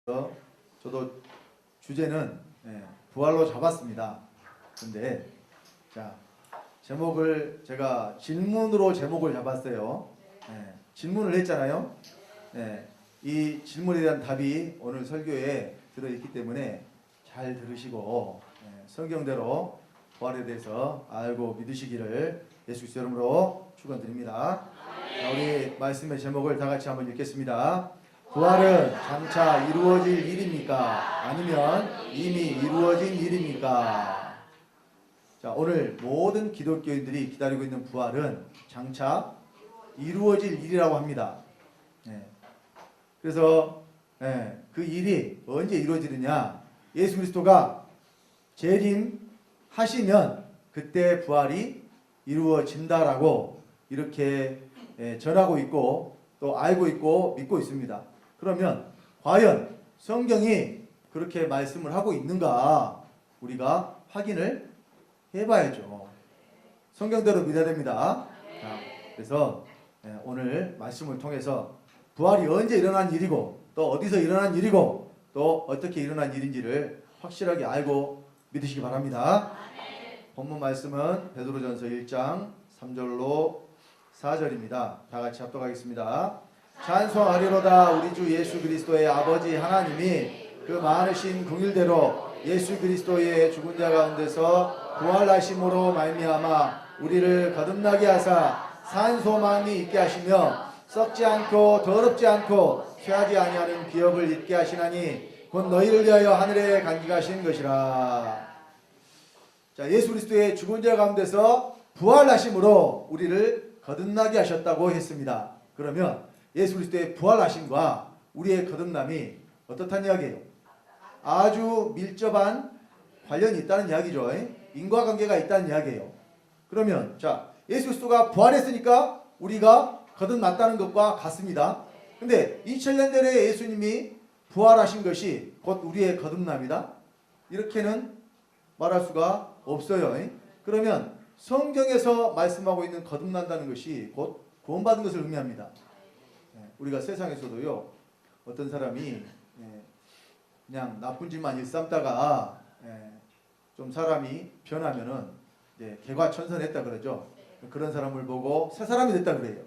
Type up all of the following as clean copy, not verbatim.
저도 주제는 부활로 잡았습니다. 근데 자, 제목을 제가 질문으로 제목을 잡았어요. 질문을 했잖아요. 이 질문에 대한 답이 오늘 설교에 들어있기 때문에 잘 들으시고 성경대로 부활에 대해서 알고 믿으시기를 예수 그리스도 이름으로 축원드립니다. 자, 우리 말씀의 제목을 다 같이 한번 읽겠습니다. 부활은 장차 이루어질 일입니까? 아니면 이미 이루어진 일입니까? 자, 오늘 모든 기독교인들이 기다리고 있는 부활은 장차 이루어질 일이라고 합니다. 그래서 그 일이 언제 이루어지느냐? 예수 그리스도가 재림하시면 그때 부활이 이루어진다라고 이렇게 전하고 있고 또 알고 있고 믿고 있습니다. 그러면 과연 성경이 그렇게 말씀을 하고 있는가 우리가 확인을 해봐야죠. 성경대로 믿어야 됩니다. 자, 그래서 오늘 말씀을 통해서 부활이 언제 일어난 일이고 또 어디서 일어난 일이고 또 어떻게 일어난 일인지를 확실하게 알고 믿으시기 바랍니다. 본문 말씀은 베드로전서 1장 3절로 4절입니다. 다 같이 합독하겠습니다. 찬송하리로다. 우리 주 예수 그리스도의 아버지 하나님이 그 많으신 긍휼대로 예수 그리스도의 죽은 자 가운데서 부활하심으로 말미암아 우리를 거듭나게 하사 산 소망이 있게 하시며 썩지 않고 더럽지 않고 쇠하지 아니하는 기업을 있게 하시나니 곧 너희를 위하여 하늘에 간직하신 것이라. 자, 예수 그리스도의 죽은 자 가운데서 부활하심으로 우리를 거듭나게 하셨다고 했습니다. 그러면 예수 그리스도의 부활하심과 우리의 거듭남이 어떻다는 이야기예요? 아주 밀접한 관련이 있다는 이야기죠. 인과관계가 있다는 이야기예요. 그러면 자, 예수 그리스도가 부활했으니까 우리가 거듭났다는 것과 같습니다. 근데 2000년 전에 예수님이 부활하신 것이 곧 우리의 거듭남이다? 이렇게는 말할 수가 없어요. 그러면 성경에서 말씀하고 있는 거듭난다는 것이 곧 구원받은 것을 의미합니다. 우리가 세상에서도요, 어떤 사람이 그냥 나쁜 짓만 일삼다가 좀 사람이 변하면은 개과천선했다 그러죠. 그런 사람을 보고 새 사람이 됐다 그래요.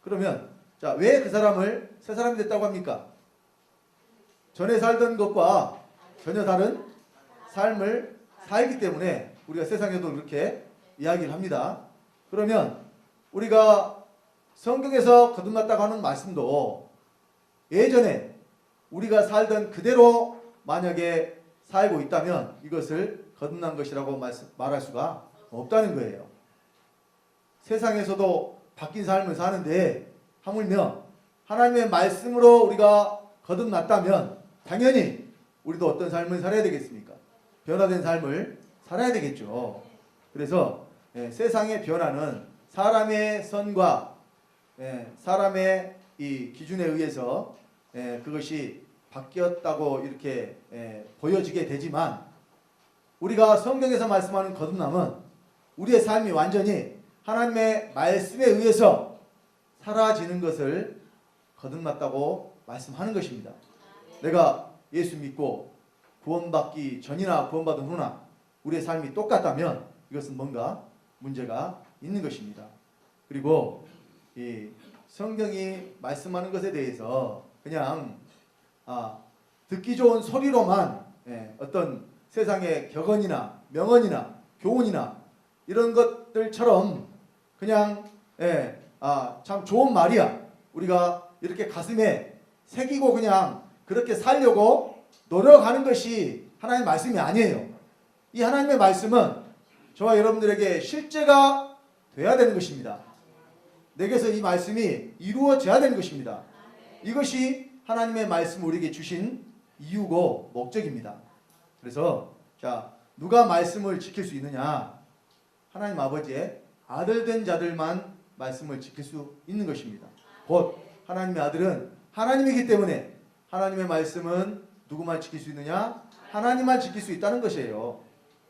그러면 자, 왜 그 사람을 새 사람이 됐다고 합니까? 전에 살던 것과 전혀 다른 삶을 살기 때문에 우리가 세상에도 그렇게 이야기를 합니다. 그러면 우리가 성경에서 거듭났다고 하는 말씀도 예전에 우리가 살던 그대로 만약에 살고 있다면 이것을 거듭난 것이라고 말할 수가 없다는 거예요. 세상에서도 바뀐 삶을 사는데 하물며 하나님의 말씀으로 우리가 거듭났다면 당연히 우리도 어떤 삶을 살아야 되겠습니까? 변화된 삶을 살아야 되겠죠. 그래서 세상의 변화는 사람의 선과 사람의 이 기준에 의해서 그것이 바뀌었다고 이렇게 보여지게 되지만 우리가 성경에서 말씀하는 거듭남은 우리의 삶이 완전히 하나님의 말씀에 의해서 사라지는 것을 거듭났다고 말씀하는 것입니다. 내가 예수 믿고 구원받기 전이나 구원받은 후나 우리의 삶이 똑같다면 이것은 뭔가 문제가 있는 것입니다. 그리고 이 성경이 말씀하는 것에 대해서 그냥 듣기 좋은 소리로만 어떤 세상의 격언이나 명언이나 교훈이나 이런 것들처럼 그냥 참 좋은 말이야 우리가 이렇게 가슴에 새기고 그냥 그렇게 살려고 노력하는 것이 하나님의 말씀이 아니에요. 이 하나님의 말씀은 저와 여러분들에게 실제가 돼야 되는 것입니다. 내게서 이 말씀이 이루어져야 되는 것입니다. 이것이 하나님의 말씀을 우리에게 주신 이유고 목적입니다. 그래서 자, 누가 말씀을 지킬 수 있느냐? 하나님 아버지의 아들된 자들만 말씀을 지킬 수 있는 것입니다. 곧 하나님의 아들은 하나님이기 때문에 하나님의 말씀은 누구만 지킬 수 있느냐? 하나님만 지킬 수 있다는 것이에요.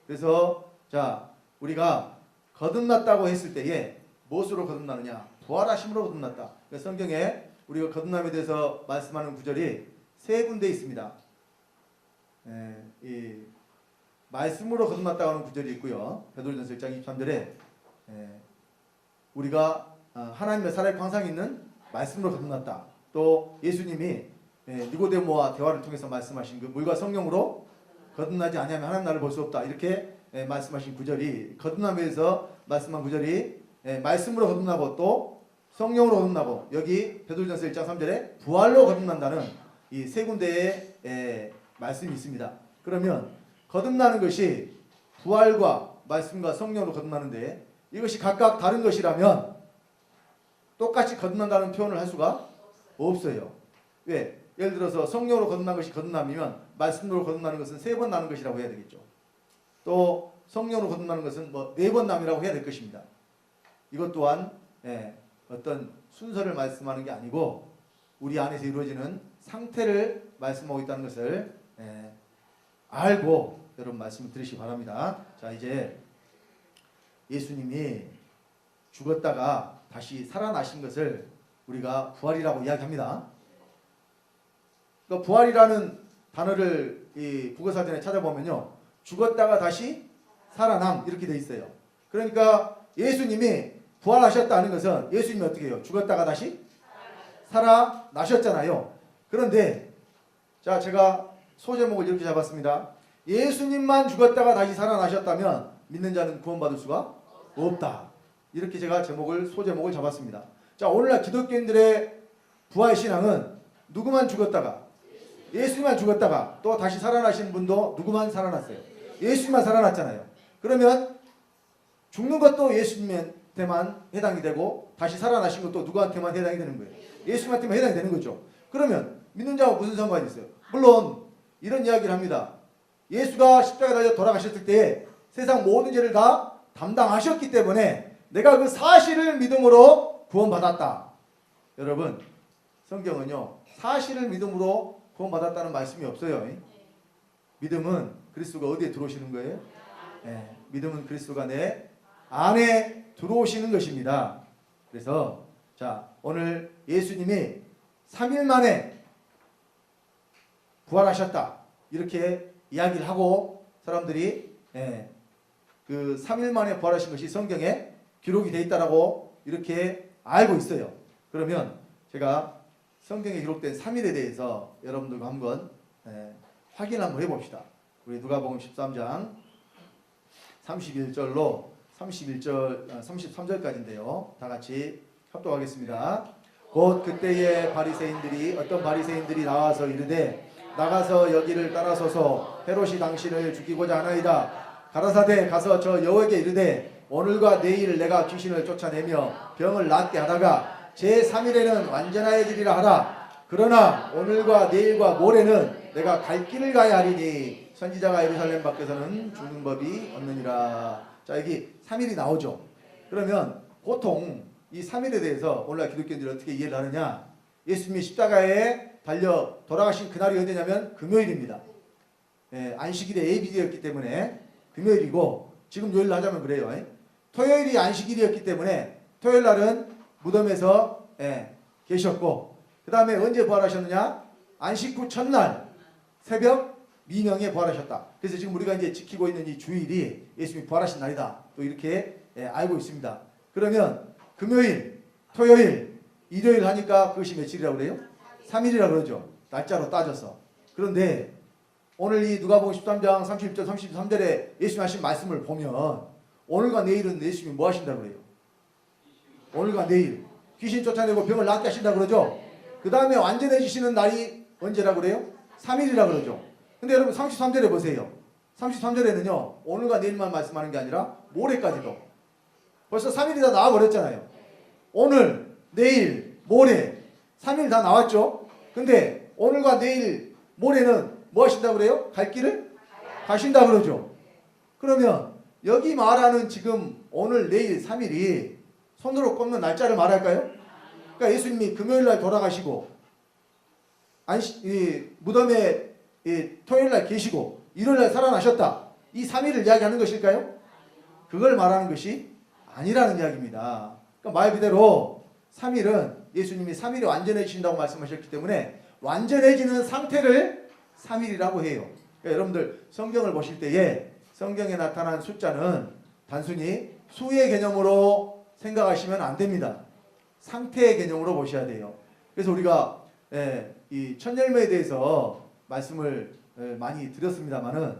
그래서 자, 우리가 거듭났다고 했을 때에 무엇으로 거듭나느냐? 부활하심으로 거듭났다. 성경에 우리가 거듭남에 대해서 말씀하는 구절이 세 군데 있습니다. 이 말씀으로 거듭났다고 하는 구절이 있고요. 베드로전서 1장 23절에 우리가 하나님의 살아있고 항상 있는 말씀으로 거듭났다. 또 예수님이 니고데모와 대화를 통해서 말씀하신 그 물과 성령으로 거듭나지 아니하면 하나님 나라를 볼 수 없다. 이렇게 말씀하신 구절이 거듭남에 대해서 말씀한 구절이 말씀으로 거듭나고 또 성령으로 거듭나고 여기 베드로전서 1장 3절에 부활로 거듭난다는 이 세 군데의 말씀이 있습니다. 그러면 거듭나는 것이 부활과 말씀과 성령으로 거듭나는데 이것이 각각 다른 것이라면 똑같이 거듭난다는 표현을 할 수가 없어요. 왜? 예를 들어서 성령으로 거듭난 것이 거듭남이면 말씀으로 거듭나는 것은 3번 나는 것이라고 해야 되겠죠. 또 성령으로 거듭나는 것은 뭐 4번 남이라고 해야 될 것입니다. 이것 또한 어떤 순서를 말씀하는 게 아니고 우리 안에서 이루어지는 상태를 말씀하고 있다는 것을 알고 여러분 말씀을 들으시기 바랍니다. 자, 이제 예수님이 죽었다가 다시 살아나신 것을 우리가 부활이라고 이야기합니다. 그러니까 부활이라는 단어를 이 국어사전에 찾아보면요, 죽었다가 다시 살아남 이렇게 돼 있어요. 그러니까 예수님이 부활하셨다는 것은 예수님이 어떻게 해요? 죽었다가 다시 살아나셨잖아요. 그런데 자, 제가 소제목을 이렇게 잡았습니다. 예수님만 죽었다가 다시 살아나셨다면 믿는 자는 구원받을 수가 없다. 이렇게 제가 소제목을 잡았습니다. 자, 오늘날 기독교인들의 부활 신앙은 누구만 죽었다가 예수님만 죽었다가 또 다시 살아나신 분도 누구만 살아났어요? 예수님만 살아났잖아요. 그러면 죽는 것도 예수님한테만 해당이 되고 다시 살아나신 것도 누구한테만 해당이 되는 거예요? 예수님한테만 해당이 되는 거죠. 그러면 믿는 자와 무슨 상관이 있어요? 물론 이런 이야기를 합니다. 예수가 십자가에 달려 돌아가셨을 때 세상 모든 죄를 다 담당하셨기 때문에 내가 그 사실을 믿음으로 구원받았다. 여러분, 성경은요, 사실을 믿음으로 구원받았다는 말씀이 없어요. 믿음은 그리스도가 어디에 들어오시는 거예요? 믿음은 그리스도가 내 안에 들어오시는 것입니다. 그래서 자, 오늘 예수님이 3일 만에 부활하셨다 이렇게 이야기를 하고 사람들이 그 3일 만에 부활하신 것이 성경에 기록이 되어 있다라고 이렇게 알고 있어요. 그러면 제가 성경에 기록된 3일에 대해서 여러분들과 한번 확인 한번 해봅시다. 우리 누가복음 13장 31절로 33절까지인데요. 다 같이 합독하겠습니다. 곧 그때에 어떤 바리새인들이 나와서 이르되 나가서 여기를 따라서서 헤롯이 당신을 죽이고자 하나이다. 가라사대 가서 저 여호에게 이르되 오늘과 내일 내가 귀신을 쫓아내며 병을 낫게 하다가 제3일에는 완전하여지리라 하라. 그러나 오늘과 내일과 모레는 내가 갈 길을 가야 하리니 선지자가 예루살렘 밖에서는 죽는 법이 없느니라. 자, 여기 3일이 나오죠. 그러면 보통 이 3일에 대해서 오늘날 기독교인들이 어떻게 이해를 하느냐, 예수님이 십자가에 달려 돌아가신 그날이 언제냐면 금요일입니다. 안식일에 예비되었기 때문에 금요일이고, 지금 요일로 하자면 그래요. 토요일이 안식일이었기 때문에 토요일 날은 무덤에서 계셨고, 그 다음에 언제 부활하셨느냐? 안식 후 첫날 새벽 미명에 부활하셨다. 그래서 지금 우리가 이제 지키고 있는 이 주일이 예수님이 부활하신 날이다. 또 이렇게 알고 있습니다. 그러면 금요일, 토요일, 일요일 하니까 그것이 며칠이라고 그래요? 3일이라고 그러죠. 날짜로 따져서. 그런데 오늘 이 누가복음 13장 31절 33절에 예수님 하신 말씀을 보면 오늘과 내일은 예수님이 뭐 하신다고 그래요? 오늘과 내일 귀신 쫓아내고 병을 낫게 하신다고 그러죠. 그 다음에 완전해지시는 날이 언제라고 그래요? 3일이라고 그러죠. 근데 여러분 33절에 보세요. 33절에는요 오늘과 내일만 말씀하는 게 아니라 모레까지도 벌써 3일이 다 나와버렸잖아요. 오늘, 내일, 모레 3일 다 나왔죠. 근데 오늘과 내일, 모레는 뭐 하신다고 그래요? 갈 길을 가신다고 그러죠. 그러면 여기 말하는 지금 오늘, 내일 3일이 손으로 꼽는 날짜를 말할까요? 그러니까 예수님이 금요일날 돌아가시고 무덤에 토요일날 계시고 일요일날 살아나셨다. 이 3일을 이야기하는 것일까요? 그걸 말하는 것이 아니라는 이야기입니다. 그러니까 말 그대로 3일은 예수님이 3일에 완전해지신다고 말씀하셨기 때문에 완전해지는 상태를 3일이라고 해요. 그러니까 여러분들 성경을 보실 때에 성경에 나타난 숫자는 단순히 수의 개념으로 생각하시면 안 됩니다. 상태의 개념으로 보셔야 돼요. 그래서 우리가 이 천열매에 대해서 말씀을 많이 드렸습니다만은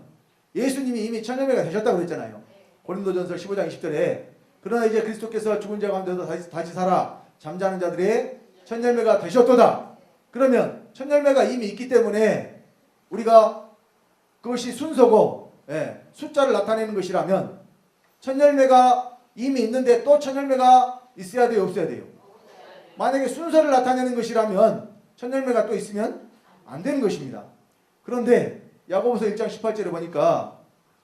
예수님이 이미 천열매가 되셨다고 그랬잖아요. 고린도전서 15장 20절에 그러나 이제 그리스도께서 죽은 자 가운데서 다시 살아 잠자는 자들의 천열매가 되셨도다. 그러면 천열매가 이미 있기 때문에 우리가 그것이 순서고 숫자를 나타내는 것이라면 천열매가 이미 있는데 또 천열매가 있어야 돼요, 없어야 돼요? 만약에 순서를 나타내는 것이라면 천열매가 또 있으면 안 되는 것입니다. 그런데 야고보서 1장 18절에 보니까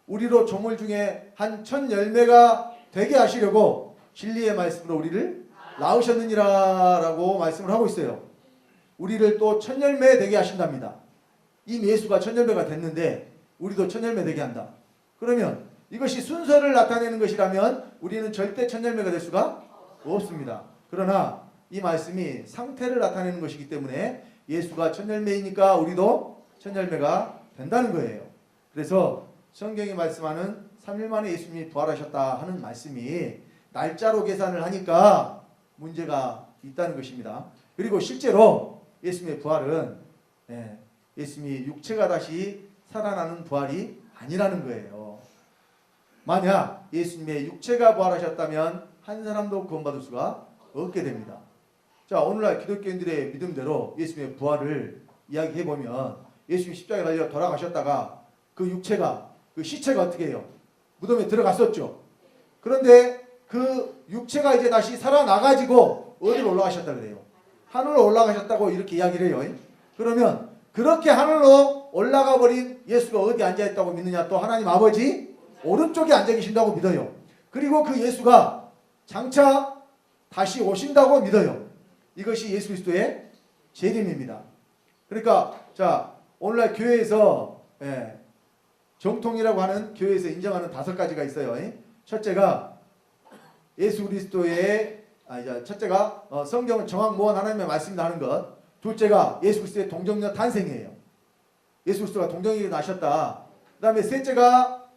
우리로 조물 중에 한 천열매가 되게 하시려고 진리의 말씀으로 우리를 낳으셨느니라 라고 말씀을 하고 있어요. 우리를 또 천열매 되게 하신답니다. 이미 예수가 천열매가 됐는데 우리도 천열매 되게 한다. 그러면 이것이 순서를 나타내는 것이라면 우리는 절대 천열매가 될 수가 없습니다. 그러나 이 말씀이 상태를 나타내는 것이기 때문에 예수가 천열매이니까 우리도 천열매가 된다는 거예요. 그래서 성경이 말씀하는 3일 만에 예수님이 부활하셨다 하는 말씀이 날짜로 계산을 하니까 문제가 있다는 것입니다. 그리고 실제로 예수님의 부활은 예수님이 육체가 다시 살아나는 부활이 아니라는 거예요. 만약 예수님의 육체가 부활하셨다면 한 사람도 구원받을 수가 없게 됩니다. 자, 오늘날 기독교인들의 믿음대로 예수님의 부활을 이야기해보면 예수님이 십자가에 달려 돌아가셨다가 그 육체가, 그 시체가 어떻게 해요? 무덤에 들어갔었죠. 그런데 그 육체가 이제 다시 살아나가지고 어디로 올라가셨다 그래요? 하늘로 올라가셨다고 이렇게 이야기를 해요. 그러면 그렇게 하늘로 올라가 버린 예수가 어디 앉아있다고 믿느냐? 또 하나님 아버지 오른쪽에 앉아 계신다고 믿어요. 그리고 그 예수가 장차 다시 오신다고 믿어요. 이것이 예수 그리스도의 재림입니다. 그러니까 자, 오늘날 교회에서 정통이라고 하는 교회에서 인정하는 5가지가 있어요. 첫째가 예수 그리스도의 첫째가 성경은 정확 무한 하나님의 말씀이다 하는 것. 둘째가 예수 그리스도의 동정녀 탄생이에요. 예수 그리스도가 동정녀에 나셨다. 그 다음에 셋째가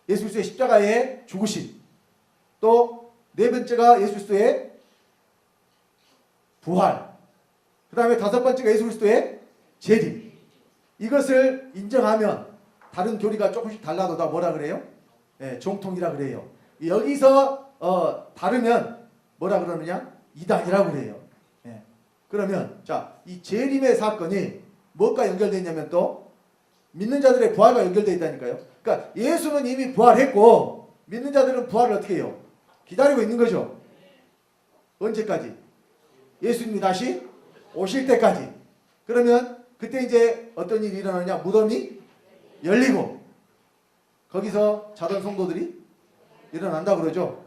예수 그리스도의 십자가의 죽으심. 또 네 번째가 예수 그리스도의 부활. 그 다음에 5번째가 예수 그리스도의 재림. 이것을 인정하면 다른 교리가 조금씩 달라도 다 뭐라 그래요? 정통이라 그래요. 여기서 다르면 뭐라 그러느냐? 이단이라고 그래요. 그러면 자, 이 재림의 사건이 뭐가 연결되어 있냐면 또 믿는 자들의 부활과 연결되어 있다니까요. 그러니까 예수는 이미 부활했고 믿는 자들은 부활을 어떻게 해요? 기다리고 있는 거죠. 언제까지? 예수님이 다시 오실 때까지. 그러면 그때 이제 어떤 일이 일어나냐? 무덤이 열리고 거기서 자던 성도들이 일어난다 그러죠.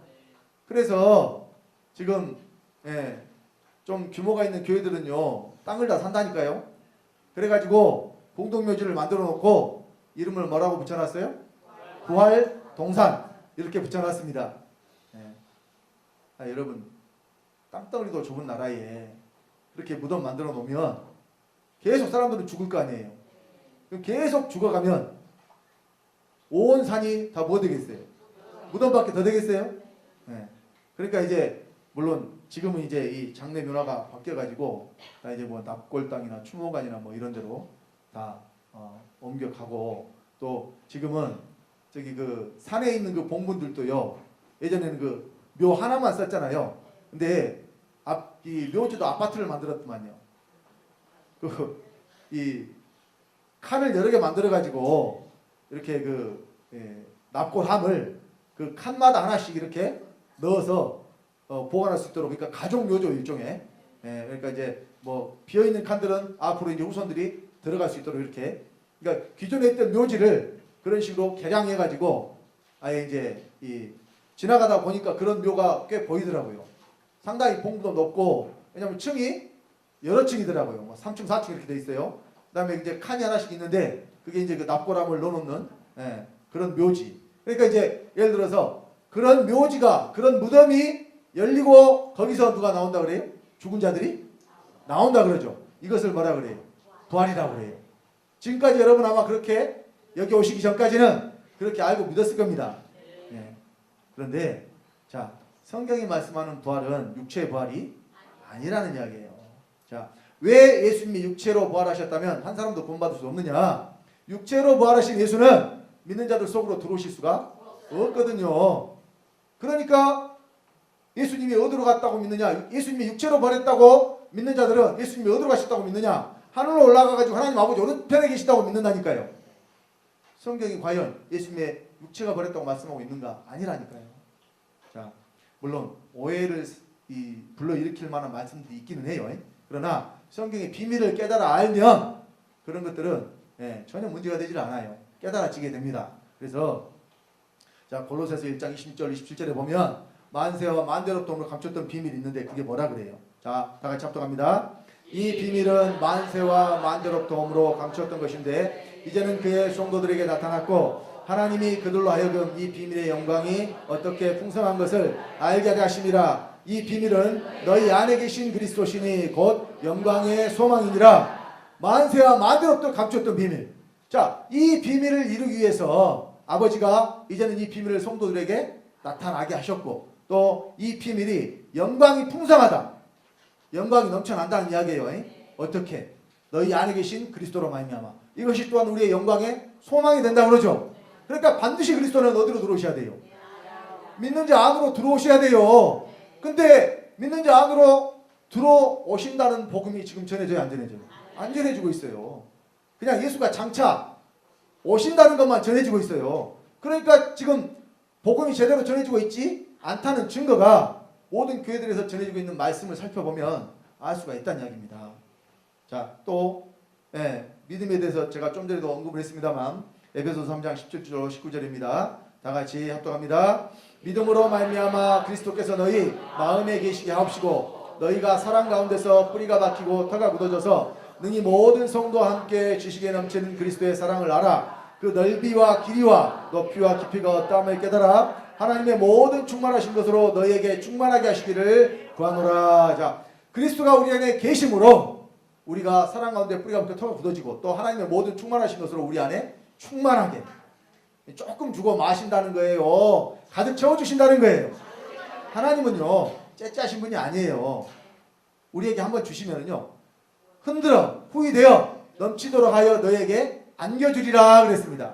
그래서 지금 좀 규모가 있는 교회들은요, 땅을 다 산다니까요. 그래가지고 공동묘지를 만들어 놓고 이름을 뭐라고 붙여놨어요? 부활동산 이렇게 붙여놨습니다. 여러분, 땅덩어리도 좁은 나라에 그렇게 무덤 만들어 놓으면 계속 사람들은 죽을 거 아니에요. 계속 죽어가면 온 산이 다 뭐 되겠어요? 무덤밖에 더 되겠어요? 그러니까 이제 물론 지금은 이제 이 장례 문화가 바뀌어가지고 다 이제 뭐 납골 땅이나 추모관이나 뭐 이런 데로 다 옮겨가고, 또 지금은 저기 그 산에 있는 그 봉분들도요, 예전에는 그 묘 하나만 썼잖아요. 근데 이 묘지도 아파트를 만들었더만요. 이 칸을 여러 개 만들어가지고 이렇게 납골함을 그 칸마다 하나씩 이렇게 넣어서 보관할 수 있도록, 그러니까 가족 묘죠 일종의. 그러니까 이제 뭐 비어 있는 칸들은 앞으로 이제 후손들이 들어갈 수 있도록 이렇게. 그러니까 기존에 있던 묘지를 그런 식으로 개량해가지고 아예 이제 지나가다 보니까 그런 묘가 꽤 보이더라고요. 상당히 봉도 높고, 왜냐면 층이 여러 층이더라고요. 뭐 3층, 4층 이렇게 돼 있어요. 그다음에 이제 칸이 하나씩 있는데 그게 이제 그 납골함을 넣어놓는 그런 묘지. 그러니까 이제 예를 들어서 그런 묘지가, 그런 무덤이 열리고 거기서 누가 나온다 그래요? 죽은 자들이 나온다 그러죠. 이것을 뭐라 그래요? 부활이라고 그래요. 지금까지 여러분 아마 그렇게 여기 오시기 전까지는 그렇게 알고 믿었을 겁니다. 예. 그런데 자, 성경이 말씀하는 부활은 육체의 부활이 아니라는 이야기예요. 자, 왜 예수님이 육체로 부활하셨다면 한 사람도 구원받을 수 없느냐? 육체로 부활하신 예수는 믿는 자들 속으로 들어오실 수가 없거든요. 그러니까 예수님이 어디로 갔다고 믿느냐? 예수님이 육체로 부활했다고 믿는 자들은 예수님이 어디로 가셨다고 믿느냐? 하늘로 올라가가지고 하나님 아버지 오른편에 계시다고 믿는다니까요. 성경이 과연 예수님의 육체가 부활했다고 말씀하고 있는가? 아니라니까요. 자, 물론 오해를 불러일으킬 만한 말씀들이 있기는 해요. 그러나 성경의 비밀을 깨달아 알면 그런 것들은 전혀 문제가 되질 않아요. 깨달아지게 됩니다. 그래서 자, 골로새서 1장 26절 27절에 보면 만세와 만대롭도움으로 감췄던 비밀이 있는데 그게 뭐라 그래요? 자, 다 같이 합독합니다. 이 비밀은 만세와 만대롭도움으로 감추었던 것인데 이제는 그의 성도들에게 나타났고 하나님이 그들로 하여금 이 비밀의 영광이 어떻게 풍성한 것을 알게 하심이라. 이 비밀은 너희 안에 계신 그리스도시니 곧 영광의 소망이니라. 만세와 만대롭도록 감추었던 비밀. 자, 이 비밀을 이루기 위해서 아버지가 이제는 이 비밀을 성도들에게 나타나게 하셨고 또 이 비밀이 영광이 풍성하다. 영광이 넘쳐난다는 이야기예요. 어떻게? 너희 안에 계신 그리스도로 말미암아. 이것이 또한 우리의 영광의 소망이 된다고 그러죠. 그러니까 반드시 그리스도는 어디로 들어오셔야 돼요? 믿는 자 안으로 들어오셔야 돼요. 근데 믿는 자 안으로 들어오신다는 복음이 지금 전해져요, 안 전해져요? 안 전해지고 있어요. 그냥 예수가 장차 오신다는 것만 전해지고 있어요. 그러니까 지금 복음이 제대로 전해지고 있지 않다는 증거가 모든 교회들에서 전해지고 있는 말씀을 살펴보면 알 수가 있다는 이야기입니다. 자, 또 믿음에 대해서 제가 좀 전에도 언급을 했습니다만 에베소서 3장 17절 19절입니다. 다 같이 합독합니다. 믿음으로 말미암아 그리스도께서 너희 마음에 계시게 하옵시고 너희가 사랑 가운데서 뿌리가 박히고 터가 굳어져서 능히 모든 성도와 함께 지식에 넘치는 그리스도의 사랑을 알아 그 넓이와 길이와 높이와 깊이가 어떠함을 깨달아 하나님의 모든 충만하신 것으로 너희에게 충만하게 하시기를 구하노라. 자, 그리스도가 우리 안에 계심으로 우리가 사랑 가운데 뿌리가 박혀 터가 굳어지고 또 하나님의 모든 충만하신 것으로 우리 안에 충만하게 조금 주고 마신다는 거예요. 가득 채워주신다는 거예요. 하나님은요 째짜신 분이 아니에요. 우리에게 한번 주시면은요 흔들어 후이되어 넘치도록 하여 너에게 안겨주리라 그랬습니다.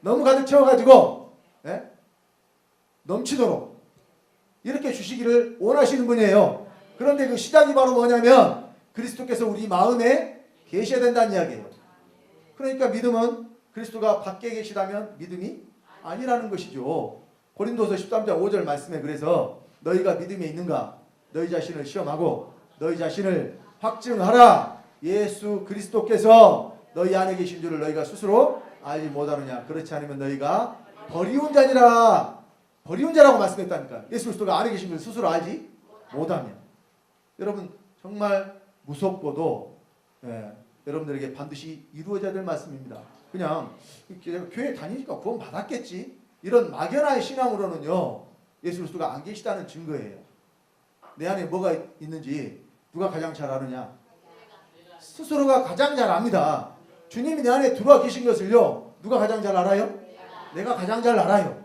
너무 가득 채워가지고 넘치도록 이렇게 주시기를 원하시는 분이에요. 그런데 그 시작이 바로 뭐냐면 그리스도께서 우리 마음에 계셔야 된다는 이야기예요. 그러니까 믿음은 그리스도가 밖에 계시다면 믿음이 아니라는 것이죠. 고린도서 13장 5절 말씀에 그래서 너희가 믿음에 있는가 너희 자신을 시험하고 너희 자신을 확증하라. 예수 그리스도께서 너희 안에 계신 줄을 너희가 스스로 알지 못하느냐. 그렇지 않으면 너희가 버리운 자니라. 버리운 자라고 말씀했다니까. 예수 그리스도가 안에 계신 줄 스스로 알지 못하면. 여러분 정말 무섭고도 여러분들에게 반드시 이루어져야 될 말씀입니다. 그냥 교회 다니니까 구원 받았겠지 이런 막연한 신앙으로는요 예수 그리스도가 안 계시다는 증거예요. 내 안에 뭐가 있는지 누가 가장 잘 아느냐? 스스로가 가장 잘 압니다. 주님이 내 안에 들어와 계신 것을요 누가 가장 잘 알아요? 내가 가장 잘 알아요.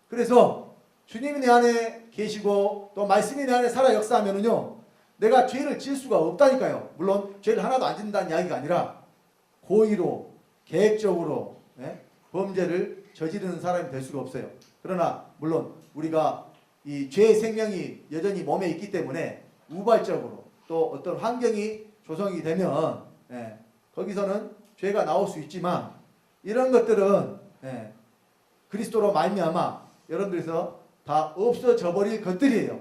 그래서 주님이 내 안에 계시고 또 말씀이 내 안에 살아 역사하면은요 내가 죄를 지을 수가 없다니까요. 물론 죄를 하나도 안 짓는다는 이야기가 아니라 고의로 계획적으로 범죄를 저지르는 사람이 될 수가 없어요. 그러나 물론 우리가 이 죄의 생명이 여전히 몸에 있기 때문에 우발적으로 또 어떤 환경이 조성이 되면 거기서는 죄가 나올 수 있지만 이런 것들은 그리스도로 말미암아 여러분들에서 다 없어져 버릴 것들이에요.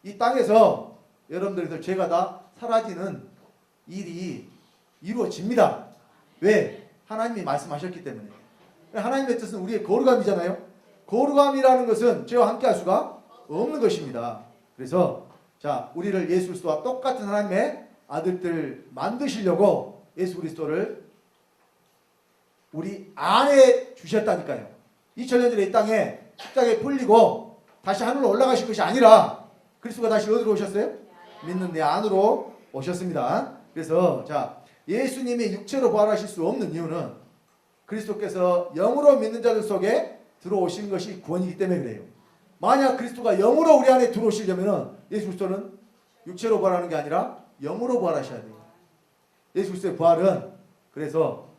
이 땅에서 여러분들에서 죄가 다 사라지는 일이 이루어집니다. 왜? 하나님이 말씀하셨기 때문에. 하나님의 뜻은 우리의 거룩함이잖아요. 거룩함이라는 것은 죄와 함께 할 수가 없는 것입니다. 그래서 자, 우리를 예수 그리스도와 똑같은 하나님의 아들들 만드시려고 예수 그리스도를 우리 안에 주셨다니까요. 2000년 전에 이 땅에 십자가에 풀리고 다시 하늘로 올라가신 것이 아니라 그리스도가 다시 어디로 오셨어요? 믿는 내 안으로 오셨습니다. 그래서 자, 예수님이 육체로 부활하실 수 없는 이유는 그리스도께서 영으로 믿는 자들 속에 들어오신 것이 구원이기 때문에 그래요. 만약 그리스도가 영으로 우리 안에 들어오시려면 예수 그리스도는 육체로 부활하는 게 아니라 영으로 부활하셔야 돼요. 예수 그리스도의 부활은 그래서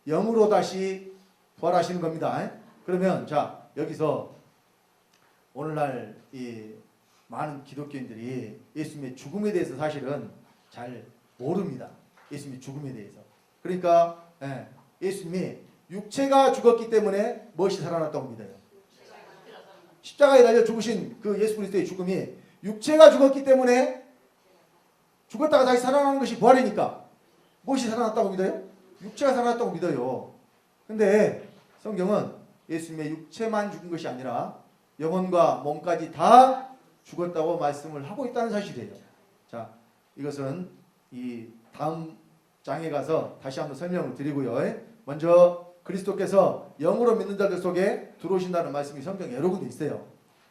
영으로 다시 부활하시는 겁니다. 그러면 자, 여기서 오늘날 이 많은 기독교인들이 예수님의 죽음에 대해서 사실은 잘 모릅니다. 예수님의 죽음에 대해서. 그러니까 예수님이 육체가 죽었기 때문에 무엇이 살아났다고 믿어요? 십자가에 달려 죽으신 그 예수 그리스도의 죽음이 육체가 죽었기 때문에 죽었다가 다시 살아나는 것이 부활이니까 무엇이 살아났다고 믿어요? 육체가 살아났다고 믿어요. 근데 성경은 예수님의 육체만 죽은 것이 아니라 영혼과 몸까지 다 죽었다고 말씀을 하고 있다는 사실이에요. 자, 이것은 이 다음 장에 가서 다시 한번 설명을 드리고요. 먼저 그리스도께서 영으로 믿는 자들 속에 들어오신다는 말씀이 성경에 여러 군데 있어요.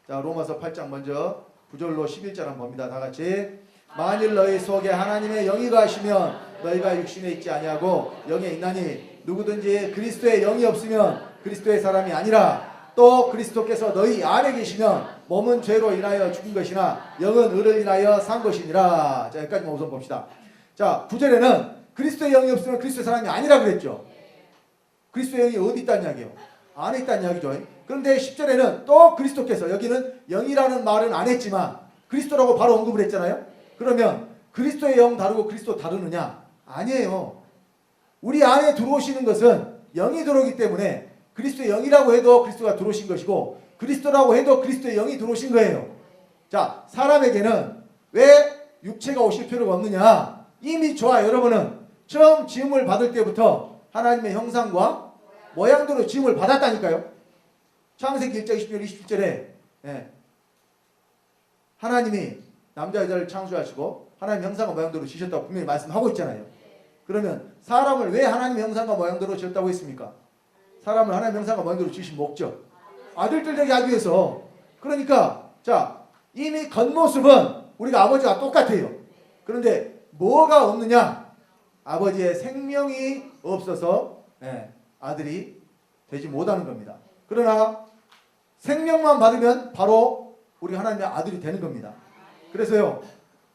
자, 로마서 8장 먼저 9절로 11절 한번 봅니다. 다 같이. 만일 너희 속에 하나님의 영이 거하시면 너희가 육신에 있지 아니하고 영에 있나니 누구든지 그리스도의 영이 없으면 그리스도의 사람이 아니라 또 그리스도께서 너희 안에 계시면 몸은 죄로 인하여 죽은 것이나 영은 의를 인하여 산 것이니라. 자, 여기까지만 우선 봅시다. 자, 9절에는 그리스도의 영이 없으면 그리스도의 사람이 아니라 그랬죠. 그리스도의 영이 어디 있다는 이야기예요? 안에 있다는 이야기죠. 그런데 10절에는 또 그리스도께서, 여기는 영이라는 말은 안 했지만 그리스도라고 바로 언급을 했잖아요. 그러면 그리스도의 영 다르고 그리스도 다르느냐? 아니에요. 우리 안에 들어오시는 것은 영이 들어오기 때문에 그리스도의 영이라고 해도 그리스도가 들어오신 것이고 그리스도라고 해도 그리스도의 영이 들어오신 거예요. 자, 사람에게는 왜 육체가 오실 필요가 없느냐? 이미 저와 여러분은 처음 지음을 받을 때부터 하나님의 형상과 모양대로 지음을 받았다니까요. 창세기 1장 20절 27절에 하나님이 남자 여자를 창조하시고 하나님 형상과 모양대로 지으셨다고 분명히 말씀하고 있잖아요. 그러면 사람을 왜 하나님의 형상과 모양대로 지었다고 했습니까? 사람을 하나님의 형상과 모양대로 지으신 목적, 아들들 되게 하기 위해서. 그러니까 자, 이미 겉모습은 우리가 아버지와 똑같아요. 그런데 뭐가 없느냐? 아버지의 생명이 없어서 아들이 되지 못하는 겁니다. 그러나 생명만 받으면 바로 우리가 하나님의 아들이 되는 겁니다. 그래서요,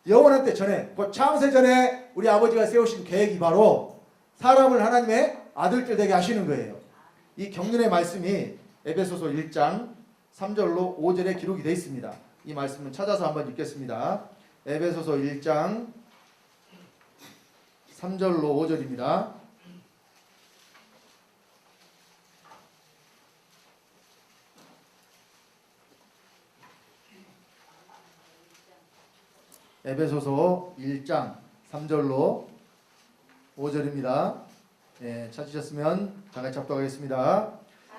영원한 때 전에, 그 창세 전에 우리 아버지가 세우신 계획이 바로 사람을 하나님의 아들들 되게 하시는 거예요. 이 경륜의 말씀이 에베소서 1장 3절로 5절에 기록이 되어 있습니다. 이 말씀은 찾아서 한번 읽겠습니다. 에베소서 1장 3절로 5절입니다. 에베소서 1장 3절로 5절입니다. 찾으셨으면 다같이 합독하겠습니다.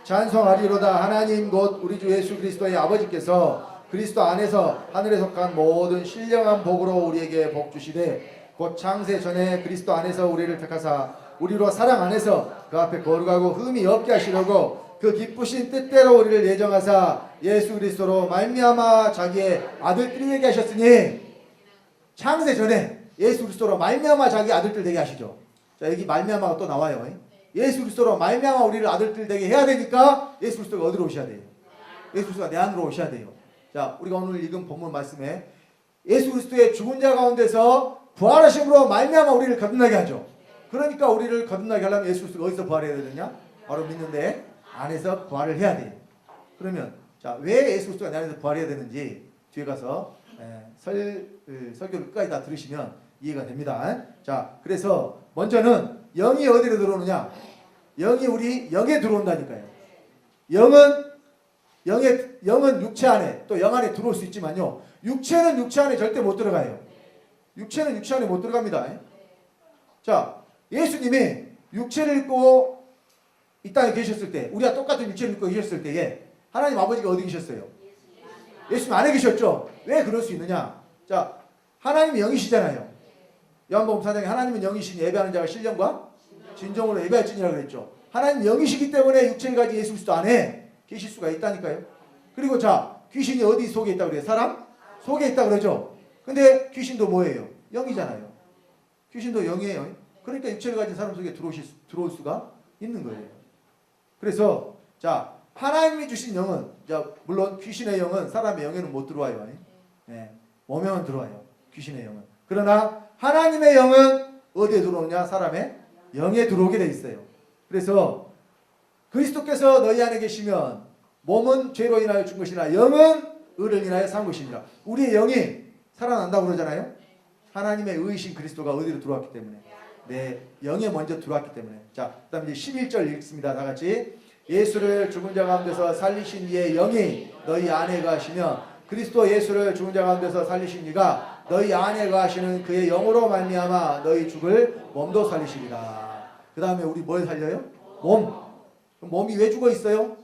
찬송하리로다. 하나님 곧 우리 주 예수 그리스도의 아버지께서 그리스도 안에서 하늘에 속한 모든 신령한 복으로 우리에게 복 주시되 곧 창세 전에 그리스도 안에서 우리를 택하사 우리로 사랑 안에서 그 앞에 거룩하고 흠이 없게 하시려고 그 기쁘신 뜻대로 우리를 예정하사 예수 그리스도로 말미암아 자기의 아들들이 되게 하셨으니, 창세 전에 예수 그리스도로 말미암아 자기 아들들 되게 하시죠. 자, 여기 말미암아가 또 나와요. 예수 그리스도로 말미암아 우리를 아들들 되게 해야 되니까 예수 그리스도가 어디로 오셔야 돼요? 예수 그리스도가 내 안으로 오셔야 돼요. 자, 우리가 오늘 읽은 본문 말씀에 예수 그리스도의 죽은 자 가운데서 부활하심으로 말미암아 우리를 거듭나게 하죠. 그러니까 우리를 거듭나게 하려면 예수 그리스도가 어디서 부활해야 되느냐? 바로 믿는데 안에서 부활을 해야 돼요. 그러면 자, 왜 예수 그리스도가 내 안에서 부활해야 되는지 뒤에 가서 설교를 끝까지 다 들으시면 이해가 됩니다. 자, 그래서 먼저는 영이 어디로 들어오느냐? 영이 우리 영에 들어온다니까요. 영은 육체 안에, 또 영 안에 들어올 수 있지만요, 육체는 육체 안에 절대 못 들어가요. 육체는 육체 안에 못 들어갑니다. 자, 예수님이 육체를 입고 이 땅에 계셨을 때, 우리와 똑같은 육체를 입고 계셨을 때에 하나님 아버지가 어디 계셨어요? 예수님 안에 계셨죠? 왜 그럴 수 있느냐? 자, 하나님이 영이시잖아요. 요한복음 4장에 하나님은 영이시니 예배하는 자가 신령과 진정으로 예배할지니라 그랬죠. 하나님 영이시기 때문에 육체를 가진 예수 그리스도 안에 계실 수가 있다니까요. 그리고 자, 귀신이 어디 속에 있다고 그래요? 사람 속에 있다고 그러죠. 근데 귀신도 뭐예요? 영이잖아요. 귀신도 영이에요. 그러니까 육체를 가진 사람 속에 들어올 수가 있는 거예요. 그래서 자, 하나님이 주신 영은, 자, 물론 귀신의 영은 사람의 영에는 못 들어와요. 예, 몸에만 들어와요. 귀신의 영은. 그러나 하나님의 영은 어디에 들어오냐? 사람의 영에 들어오게 돼 있어요. 그래서 그리스도께서 너희 안에 계시면 몸은 죄로 인하여 죽은 것이나 영은 의를 인하여 산 것이니라. 우리의 영이 살아난다고 그러잖아요. 하나님의 의이신 그리스도가 어디로 들어왔기 때문에, 내 영에 먼저 들어왔기 때문에. 자, 그 다음 이제 11절 읽습니다. 다 같이. 예수를 죽은 자 가운데서 살리신 이의 영이 너희 안에 거하시며 그리스도 예수를 죽은 자 가운데서 살리신 이가 너희 안에 거하시는 그의 영으로 말미암아 너희 죽을 몸도 살리시리라. 그 다음에 우리 뭘 살려요? 몸. 몸이 왜 죽어 있어요?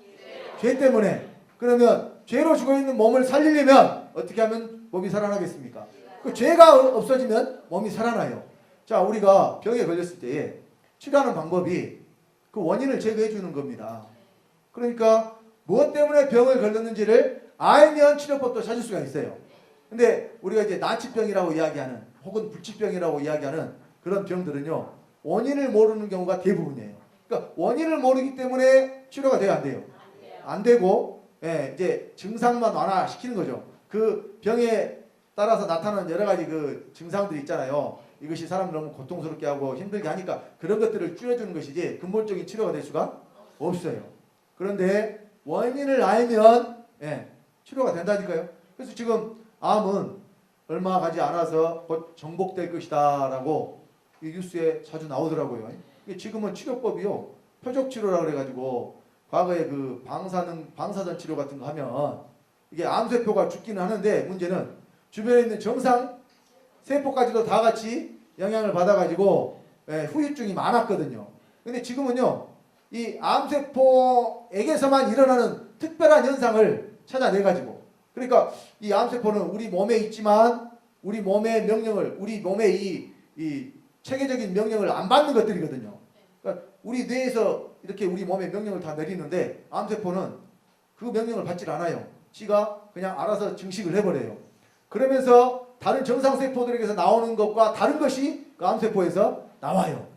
죄 때문에. 그러면 죄로 죽어 있는 몸을 살리려면 어떻게 하면 몸이 살아나겠습니까? 그 죄가 없어지면 몸이 살아나요. 자, 우리가 병에 걸렸을 때에 치료하는 방법이 그 원인을 제거해 주는 겁니다. 그러니까 무엇 때문에 병을 걸렸는지를 알면 치료법도 찾을 수가 있어요. 근데 우리가 이제 난치병이라고 이야기하는, 혹은 불치병이라고 이야기하는 그런 병들은요, 원인을 모르는 경우가 대부분이에요. 그러니까 원인을 모르기 때문에 치료가 돼요, 안 돼요? 안 되고, 예, 이제 증상만 완화시키는 거죠. 그 병에 따라서 나타나는 여러 가지 그 증상들이 있잖아요. 이것이 사람을 너무 고통스럽게 하고 힘들게 하니까 그런 것들을 줄여주는 것이지 근본적인 치료가 될 수가 없어요. 그런데 원인을 알면, 예, 치료가 된다니까요. 그래서 지금 암은 얼마 가지 않아서 곧 정복될 것이다 라고 이 뉴스에 자주 나오더라고요. 지금은 치료법이요, 표적치료라 그래가지고 과거에 그 방사선 치료 같은 거 하면 이게 암세포가 죽기는 하는데, 문제는 주변에 있는 정상 세포까지도 다 같이 영향을 받아가지고, 예, 후유증이 많았거든요. 근데 지금은요, 이 암세포에게서만 일어나는 특별한 현상을 찾아내가지고, 그러니까 이 암세포는 우리 몸에 있지만 우리 몸의 명령을, 우리 몸의 이 체계적인 명령을 안 받는 것들이거든요. 그러니까 우리 뇌에서 이렇게 우리 몸의 명령을 다 내리는데 암세포는 그 명령을 받질 않아요. 지가 그냥 알아서 증식을 해버려요. 그러면서 다른 정상세포들에게서 나오는 것과 다른 것이 그 암세포에서 나와요.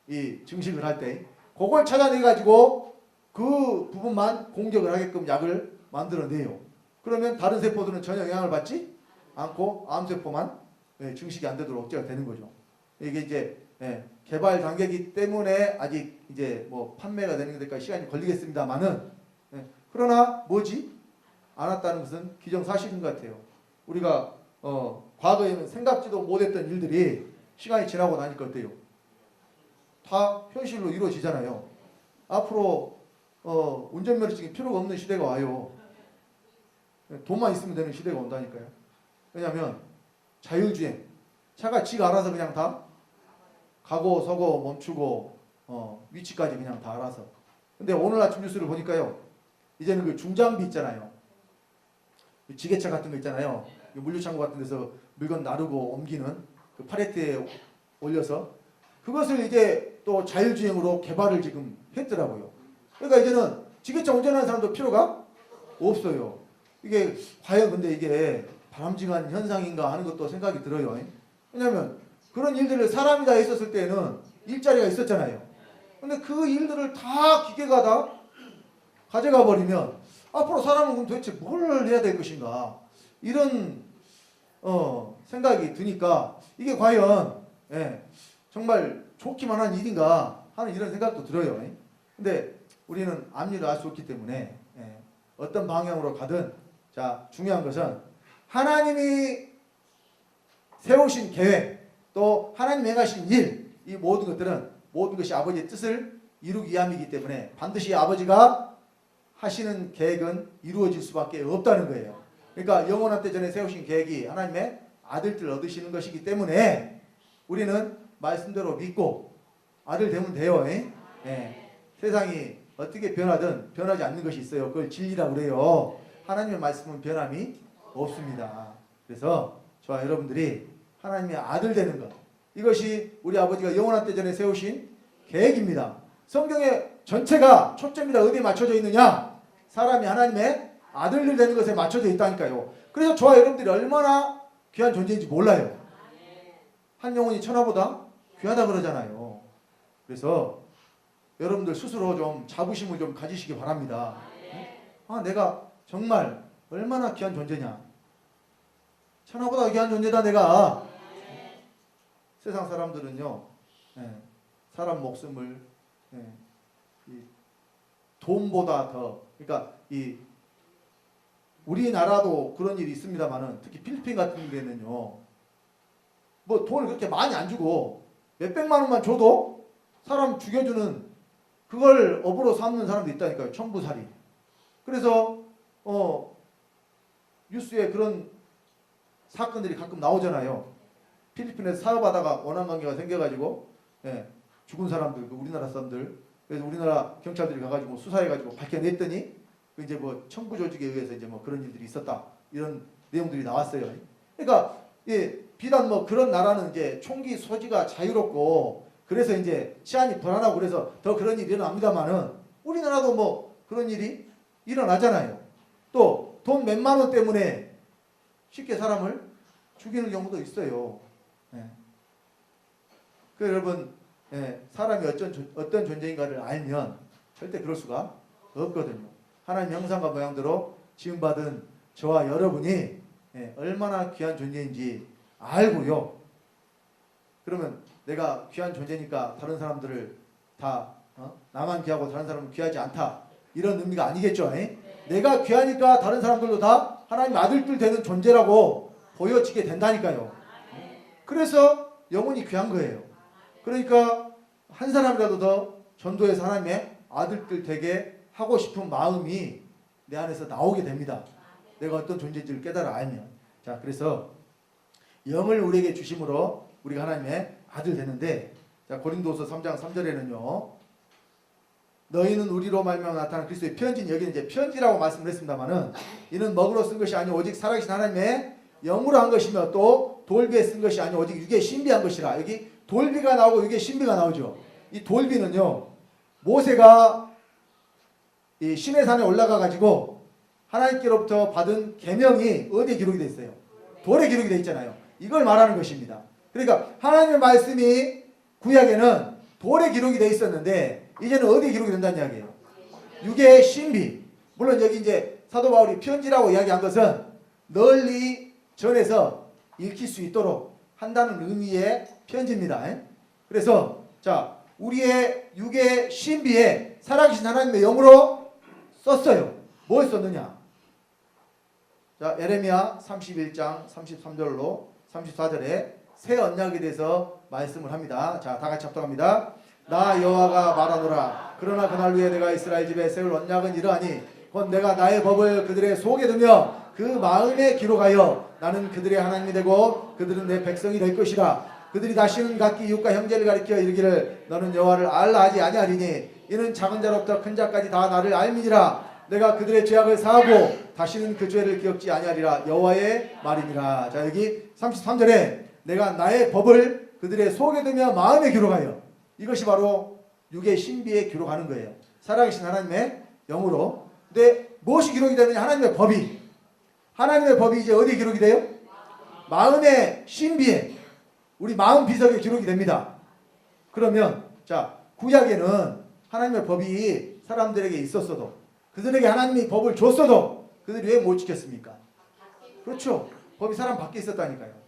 이 증식을 할 때. 그걸 찾아내가지고 그 부분만 공격을 하게끔 약을 만들어내요. 그러면 다른 세포들은 전혀 영향을 받지 않고 암세포만, 예, 증식이 안 되도록 억제가 되는 거죠. 이게 이제, 예, 개발 단계이기 때문에 아직 이제 뭐 판매가 되는 데까지 시간이 걸리겠습니다만은, 예, 그러나 뭐지? 않았다는 것은 기정사실인 것 같아요. 우리가 과거에는 생각지도 못했던 일들이 시간이 지나고 나니까 어때요? 다 현실로 이루어지잖아요. 앞으로 운전면허증이 필요가 없는 시대가 와요. 돈만 있으면 되는 시대가 온다니까요. 왜냐하면 자율주행, 차가 지가 알아서 그냥 다 가고 서고 멈추고 위치까지 그냥 다 알아서. 근데 오늘 아침 뉴스를 보니까요, 이제는 그 중장비 있잖아요, 지게차 같은 거 있잖아요, 물류창고 같은 데서 물건 나르고 옮기는 그 팔레트에 올려서, 그것을 이제 또 자율주행으로 개발을 지금 했더라고요. 그러니까 이제는 지게차 운전하는 사람도 필요가 없어요. 이게 과연 근데 이게 바람직한 현상인가 하는 것도 생각이 들어요. 왜냐하면 그런 일들을 사람이 다 했었을 때는 일자리가 있었잖아요. 근데 그 일들을 다 기계가 다 가져가 버리면 앞으로 사람은 그럼 도대체 뭘 해야 될 것인가, 이런 생각이 드니까 이게 과연, 예, 정말 좋기만 한 일인가 하는 이런 생각도 들어요. 근데 우리는 앞일을 알 수 없기 때문에, 예, 어떤 방향으로 가든, 자, 중요한 것은 하나님이 세우신 계획, 또 하나님이 행하신 일, 이 모든 것들은 모든 것이 아버지의 뜻을 이루기 위함이기 때문에 반드시 아버지가 하시는 계획은 이루어질 수밖에 없다는 거예요. 그러니까 영원한 때 전에 세우신 계획이 하나님의 아들들을 얻으시는 것이기 때문에 우리는 말씀대로 믿고 아들 되면 돼요. 예. 세상이 어떻게 변하든 변하지 않는 것이 있어요. 그걸 진리라고 그래요. 하나님의 말씀은 변함이 없습니다. 그래서 저와 여러분들이 하나님의 아들 되는 것, 이것이 우리 아버지가 영원한 때 전에 세우신 계획입니다. 성경의 전체가 초점이 다 어디에 맞춰져 있느냐? 사람이 하나님의 아들들 되는 것에 맞춰져 있다니까요. 그래서 저와 여러분들이 얼마나 귀한 존재인지 몰라요. 한 영혼이 천하보다 귀하다 그러잖아요. 그래서 여러분들 스스로 좀 자부심을 좀 가지시기 바랍니다. 내가 정말 얼마나 귀한 존재냐. 천하보다 귀한 존재다 내가. 세상 사람들은요, 사람 목숨을 이 돈보다 더, 그러니까 이 우리나라도 그런 일이 있습니다만은 특히 필리핀 같은 데는요, 뭐 돈을 그렇게 많이 안 주고 몇백만 원만 줘도 사람 죽여주는 그걸 업으로 삼는 사람도 있다니까요. 청부살이. 그래서 뉴스에 그런 사건들이 가끔 나오잖아요. 필리핀에서 사업하다가 원한관계가 생겨가지고 죽은 사람들, 우리나라 사람들. 그래서 우리나라 경찰들이 가가지고 수사해가지고 밝혀냈더니 이제 뭐 청부 조직에 의해서 이제 뭐 그런 일들이 있었다, 이런 내용들이 나왔어요. 그러니까 비단 뭐 그런 나라는 이제 총기 소지가 자유롭고 그래서 이제 치안이 불안하고 그래서 더 그런 일이 일어납니다만은 우리나라도 뭐 그런 일이 일어나잖아요. 또 돈 몇만 원 때문에 쉽게 사람을 죽이는 경우도 있어요. 그 여러분, 사람이 어떤 존재인가를 알면 절대 그럴 수가 없거든요. 하나님 형상과 모양대로 지음받은 저와 여러분이 얼마나 귀한 존재인지 알고요. 그러면 내가 귀한 존재니까 다른 사람들을 다 나만 귀하고 다른 사람은 귀하지 않다, 이런 의미가 아니겠죠. 내가 귀하니까 다른 사람들도 다 하나님 아들들 되는 존재라고 보여지게 된다니까요. 그래서 영혼이 귀한 거예요. 그러니까 한 사람이라도 더 전도해서 하나님의 아들들 되게 하고 싶은 마음이 내 안에서 나오게 됩니다. 내가 어떤 존재인지를 깨달아 알면. 자, 그래서 영을 우리에게 주심으로 우리가 하나님의 아들 되는데, 자, 고린도서 3장 3절에는요. 너희는 우리로 말미암아 나타난 그리스도의 편지인, 여기는 이제 편지라고 말씀을 했습니다만은 이는 먹으로 쓴 것이 아니오 오직 살아계신 하나님의 영으로 한 것이며 또 돌비에 쓴 것이 아니오 오직 육에 신비한 것이라. 여기 돌비가 나오고 육에 신비가 나오죠. 이 돌비는요, 모세가 이 시내산에 올라가 가지고 하나님께로부터 받은 계명이 어디에 기록이 되어 있어요? 돌에 기록이 되어 있잖아요. 이걸 말하는 것입니다. 그러니까 하나님의 말씀이 구약에는 돌에 기록이 되어 있었는데 이제는 어디에 기록이 된다는 이야기예요? 육의 신비. 물론 여기 이제 사도 바울이 편지라고 이야기한 것은 널리 전해서 읽힐 수 있도록 한다는 의미의 편지입니다. 그래서 자, 우리의 육의 신비에 살아계신 하나님의 영으로 썼어요. 뭘 썼느냐? 자, 에레미야 31장 33절로 34절에 새 언약에 대해서 말씀을 합니다. 자, 다 같이 합독합니다. 나 여호와가 말하노라. 그러나 그날 위에 내가 이스라엘 집에 세울 언약은 이러하니 곧 내가 나의 법을 그들의 속에 두며 그 마음에 기록하여 나는 그들의 하나님이 되고 그들은 내 백성이 될 것이라. 그들이 다시는 각기 이웃과 형제를 가리켜 이르기를 너는 여호와를 알라 하지 아니하리니 이는 작은 자로부터 큰 자까지 다 나를 알미니라. 내가 그들의 죄악을 사하고 다시는 그 죄를 기억지 아니하리라. 여호와의 말이니라. 자, 여기 33절에 내가 나의 법을 그들의 속에 두며 마음에 기록하여, 이것이 바로 육의 신비에 기록하는 거예요. 살아계신 하나님의 영으로. 근데 무엇이 기록이 되느냐? 하나님의 법이. 하나님의 법이 이제 어디에 기록이 돼요? 마음의 신비에, 우리 마음 비석에 기록이 됩니다. 그러면 자, 구약에는 하나님의 법이 사람들에게 있었어도, 그들에게 하나님이 법을 줬어도 그들이 왜 못 지켰습니까? 그렇죠. 법이 사람 밖에 있었다니까요.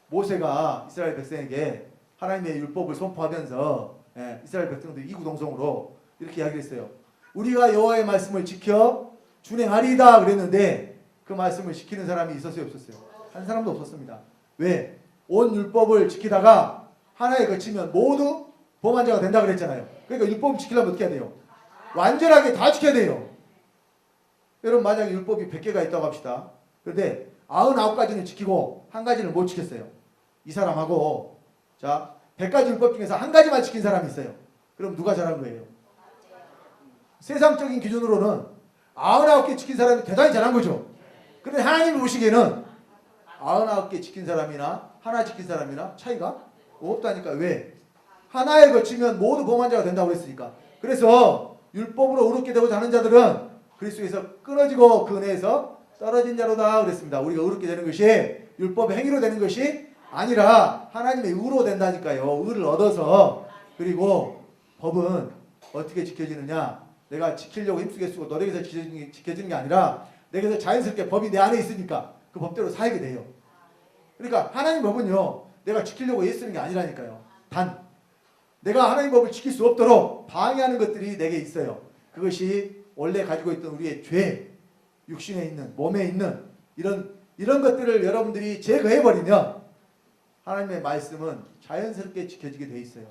모세가 이스라엘 백성에게 하나님의 율법을 선포하면서 이스라엘 백성들 이구동성으로 이렇게 이야기했어요. 우리가 여호와의 말씀을 지켜 준행하리이다 그랬는데 그 말씀을 지키는 사람이 있었어요, 없었어요? 한 사람도 없었습니다. 왜? 온 율법을 지키다가 하나에 거치면 모두 범한 자가 된다 그랬잖아요. 그러니까 율법을 지키려면 어떻게 해야 돼요? 완전하게 다 지켜야 돼요. 여러분, 만약에 율법이 100개가 있다고 합시다. 그런데 99가지는 지키고 한 가지를 못 지켰어요. 이 사람하고, 자, 100가지 율법 중에서 한 가지만 지킨 사람이 있어요. 그럼 누가 잘한 거예요? 세상적인 기준으로는 99개 지킨 사람이 대단히 잘한 거죠. 그런데 하나님이 보시기에는 99개 지킨 사람이나 하나 지킨 사람이나 차이가 없다니까. 왜? 하나에 거치면 모두 범한 자가 된다고 그랬으니까. 그래서 율법으로 의롭게 되고자 하는 자들은 그리스도에서 끊어지고 그 은혜에서 떨어진 자로다 그랬습니다. 우리가 의롭게 되는 것이 율법의 행위로 되는 것이 아니라 하나님의 의로 된다니까요. 의를 얻어서. 그리고 법은 어떻게 지켜지느냐? 내가 지키려고 힘쓰게 쓰고 노력해서 지켜지는 게 아니라 내게서 자연스럽게 법이 내 안에 있으니까 그 법대로 살게 돼요. 그러니까 하나님 법은요, 내가 지키려고 애쓰는 게 아니라니까요. 단 내가 하나님 법을 지킬 수 없도록 방해하는 것들이 내게 있어요. 그것이 원래 가지고 있던 우리의 죄, 육신에 있는, 몸에 있는 이런 것들을 여러분들이 제거해버리면 하나님의 말씀은 자연스럽게 지켜지게 돼 있어요.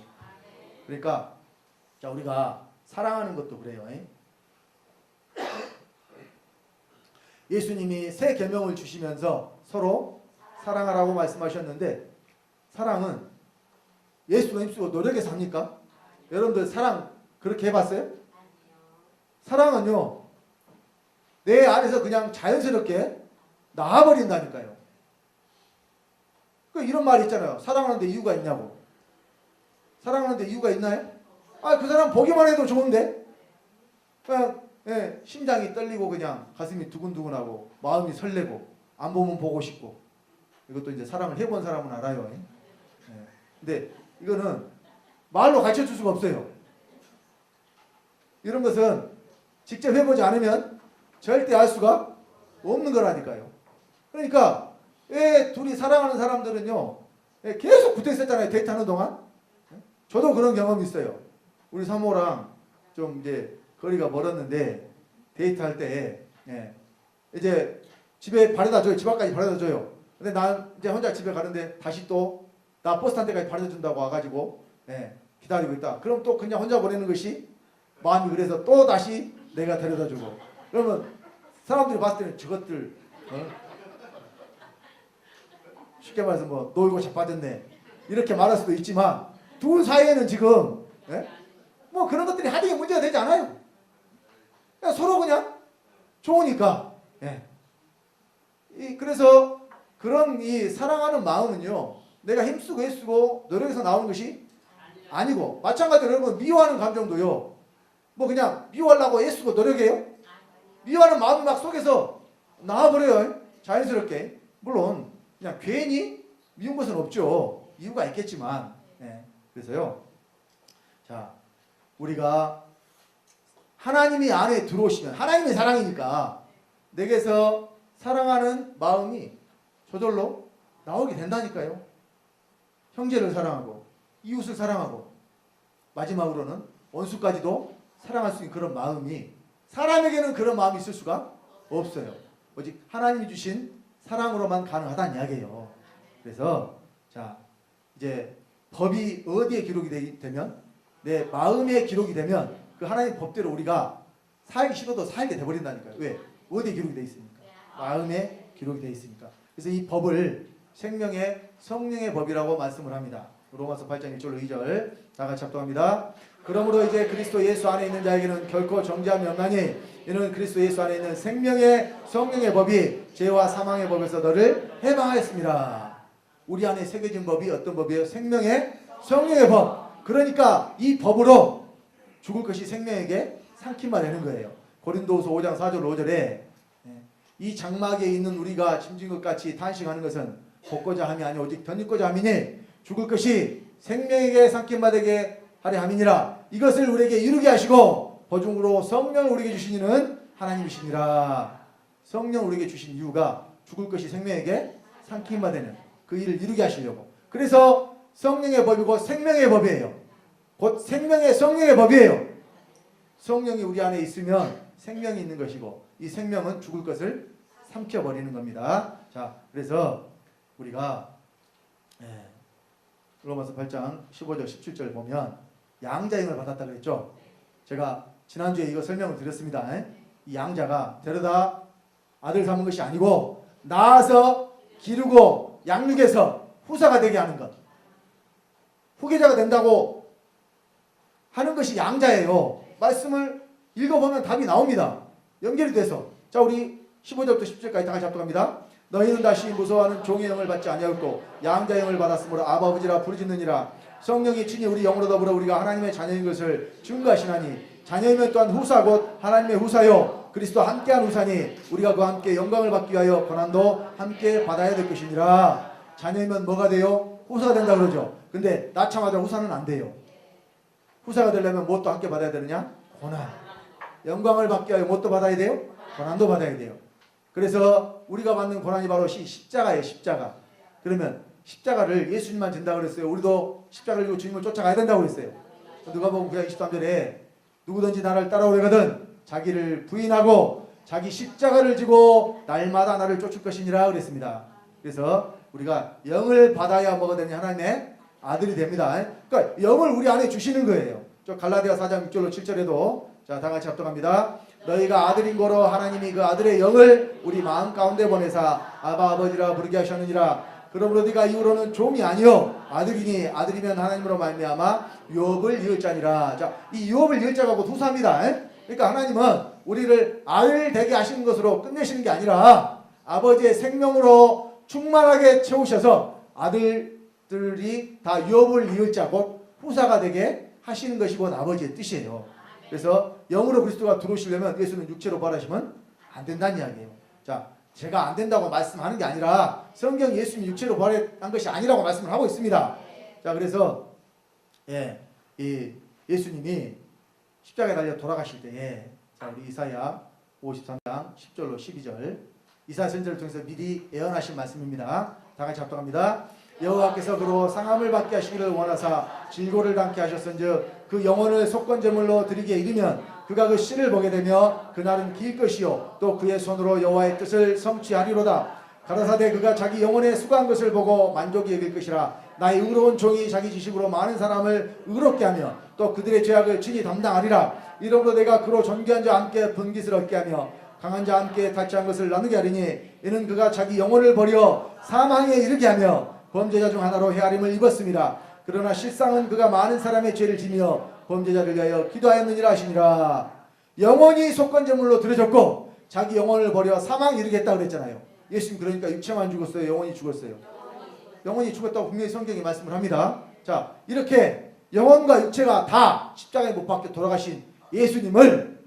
그러니까 자, 우리가 사랑하는 것도 그래요. 예수님이 새 계명을 주시면서 서로 사랑하라고 말씀하셨는데, 사랑은 예수가 힘쓰고 노력해서 합니까? 여러분들 사랑 그렇게 해봤어요? 사랑은요, 내 안에서 그냥 자연스럽게 나와버린다니까요. 이런 말이 있잖아요. 사랑하는데 이유가 있냐고. 사랑하는데 이유가 있나요? 그 사람 보기만 해도 좋은데 그냥 심장이 떨리고 그냥 가슴이 두근두근하고 마음이 설레고 안 보면 보고 싶고. 이것도 이제 사랑을 해본 사람은 알아요. 근데 이거는 말로 가르쳐줄 수가 없어요. 이런 것은 직접 해보지 않으면 절대 알 수가 없는 거라니까요. 그러니까 둘이 사랑하는 사람들은요, 계속 붙어 있었잖아요. 데이트하는 동안. 저도 그런 경험이 있어요. 우리 사모랑 좀 이제 거리가 멀었는데 데이트할 때 이제 집에 바래다 줘요. 집 앞까지 바래다 줘요. 근데 난 이제 혼자 집에 가는데 다시 또 나 버스 탄 데까지 바래다 준다고 와가지고 기다리고 있다. 그럼 또 그냥 혼자 보내는 것이 마음이 그래서 또 다시 내가 데려다 주고. 그러면 사람들이 봤을 때는 저것들 쉽게 말해서 뭐 놀고 자빠졌네 이렇게 말할 수도 있지만, 둘 사이에는 지금 뭐 그런 것들이 하나의 문제가 되지 않아요. 그냥 서로 그냥 좋으니까. 그래서 그런 이 사랑하는 마음은요, 내가 힘쓰고 애쓰고 노력해서 나오는 것이 아니고, 마찬가지로 여러분 미워하는 감정도요, 뭐 그냥 미워하려고 애쓰고 노력해요? 미워하는 마음이 막 속에서 나와버려요. 자연스럽게. 물론 그냥 괜히 미운 것은 없죠. 이유가 있겠지만. 그래서요, 자, 우리가 하나님이 안에 들어오시면, 하나님의 사랑이니까 내게서 사랑하는 마음이 저절로 나오게 된다니까요. 형제를 사랑하고 이웃을 사랑하고 마지막으로는 원수까지도 사랑할 수 있는 그런 마음이, 사람에게는 그런 마음이 있을 수가 없어요. 오직 하나님이 주신 사랑으로만 가능하다는 이야기예요. 그래서 자, 이제 법이 어디에 기록이 되면, 내 마음에 기록이 되면 그 하나님 법대로 우리가 살기 싫어도 살게 돼버린다니까요. 왜? 어디에 기록이 돼 있습니까? 마음에 기록이 돼 있으니까. 그래서 이 법을 생명의 성령의 법이라고 말씀을 합니다. 로마서 8장 1절로 2절 다 같이 합독합니다. 그러므로 이제 그리스도 예수 안에 있는 자에게는 결코 정죄함이 없나니 이는 그리스도 예수 안에 있는 생명의 성령의 법이 죄와 사망의 법에서 너를 해방하였습니다. 우리 안에 새겨진 법이 어떤 법이에요? 생명의 성령의 법. 그러니까 이 법으로 죽을 것이 생명에게 삼킴만 되는 거예요. 고린도후서 5장 4절 5절에 이 장막에 있는 우리가 짐진 것 같이 탄식하는 것은 복고자 함이 아니 오직 덧입고자 함이니 죽을 것이 생명에게 삼킴받게 하려 함이니라. 이것을 우리에게 이루게 하시고 보증으로 성령을 우리에게 주신 이는 하나님이시니라. 성령 우리에게 주신 이유가 죽을 것이 생명에게 삼킴받는 그 일을 이루게 하시려고. 그래서 성령의 법이고 생명의 법이에요. 곧 생명의 성령의 법이에요. 성령이 우리 안에 있으면 생명이 있는 것이고, 이 생명은 죽을 것을 삼켜버리는 겁니다. 자, 그래서 우리가 로마서 8장 15절 17절 보면 양자임을 받았다 그랬죠. 제가 지난주에 이거 설명을 드렸습니다. 이 양자가 데려다 아들 삼은 것이 아니고 낳아서 기르고 양육해서 후사가 되게 하는 것, 후계자가 된다고 하는 것이 양자예요. 말씀을 읽어보면 답이 나옵니다. 연결이 돼서. 자, 우리 15절부터 17절까지 다 같이 합독합니다. 너희는 다시 무서워하는 종의 영을 받지 아니하였고 양자의 영을 받았으므로 아바 아버지라 부르짖느니라. 성령이 친히 우리 영으로 더불어 우리가 하나님의 자녀인 것을 증거하시나니 자녀이면 또한 후사 곧 하나님의 후사요 그리스도와 함께한 우산이 우리가 그와 함께 영광을 받기 위하여 고난도 함께 받아야 될 것이니라. 자녀면 뭐가 돼요? 후사가 된다 그러죠. 근데 낳자마자 후사는 안 돼요. 후사가 되려면 무엇도 함께 받아야 되느냐? 고난. 영광을 받기 위하여 무엇도 받아야 돼요? 고난도 받아야 돼요. 그래서 우리가 받는 고난이 바로 십자가예요. 십자가. 그러면 십자가를 예수님만 진다고 그랬어요. 우리도 십자가를 지고 주님을 쫓아가야 된다고 그랬어요. 누가복음 9장 23절에 누구든지 나를 따라오려거든 자기를 부인하고 자기 십자가를 지고 날마다 나를 쫓을 것이니라 그랬습니다. 그래서 우리가 영을 받아야 뭐가 되냐? 하나님의 아들이 됩니다. 그러니까 영을 우리 안에 주시는 거예요. 저 갈라디아 4장 6절로 7절에도 자, 다 같이 합독합니다. 너희가 아들인 거로 하나님이 그 아들의 영을 우리 마음 가운데 보내사 아바 아버지라 부르게 하셨느니라. 그러므로 네가 이후로는 종이 아니요 아들이니 아들이면 하나님으로 말미암아 유업을 이을 자니라. 자, 이 유업을 이을 자가 곧 후사입니다. 그러니까 하나님은 우리를 아들 되게 하시는 것으로 끝내시는 게 아니라 아버지의 생명으로 충만하게 채우셔서 아들들이 다 유업을 이을 자 곧 후사가 되게 하시는 것이 곧 아버지의 뜻이에요. 그래서 영으로 그리스도가 들어오시려면 예수는 육체로 부활하시면 안 된다는 이야기예요. 자, 제가 안 된다고 말씀하는 게 아니라 성경 예수님이 육체로 부활한 것이 아니라고 말씀을 하고 있습니다. 자, 그래서 이 예수님이 십자가에 달려 돌아가실 때에 자, 우리 이사야 53장 10절로 12절 이사야 선지자를 통해서 미리 예언하신 말씀입니다. 다 같이 합독합니다. 여호와께서 그로 상함을 받게 하시기를 원하사 질고를 당케 하셨은즉 그 영혼을 속건제물로 드리기에 이르면 그가 그 씨를 보게 되며 그날은 길 것이요 또 그의 손으로 여호와의 뜻을 성취하리로다. 가라사대 그가 자기 영혼에 수고한 것을 보고 만족이 여길 것이라. 나의 의로운 종이 자기 지식으로 많은 사람을 의롭게 하며 또 그들의 죄악을 친히 담당하리라. 이러므로 내가 그로 존귀한 자와 함께 번깃을 얻게 하며 강한 자와 함께 닫지한 것을 나누게 하리니 이는 그가 자기 영혼을 버려 사망에 이르게 하며 범죄자 중 하나로 헤아림을 입었습니다. 그러나 실상은 그가 많은 사람의 죄를 지며 범죄자를 위하여 기도하였느니라 하시니라. 영혼이 속건제물로 드려졌고 자기 영혼을 버려 사망에 이르겠다고 그랬잖아요. 예수님 그러니까 육체만 죽었어요? 영혼이 죽었어요? 영혼이 죽었다고 분명히 성경이 말씀을 합니다. 자, 이렇게 영혼과 육체가 다 십자가에 못 박혀 돌아가신 예수님을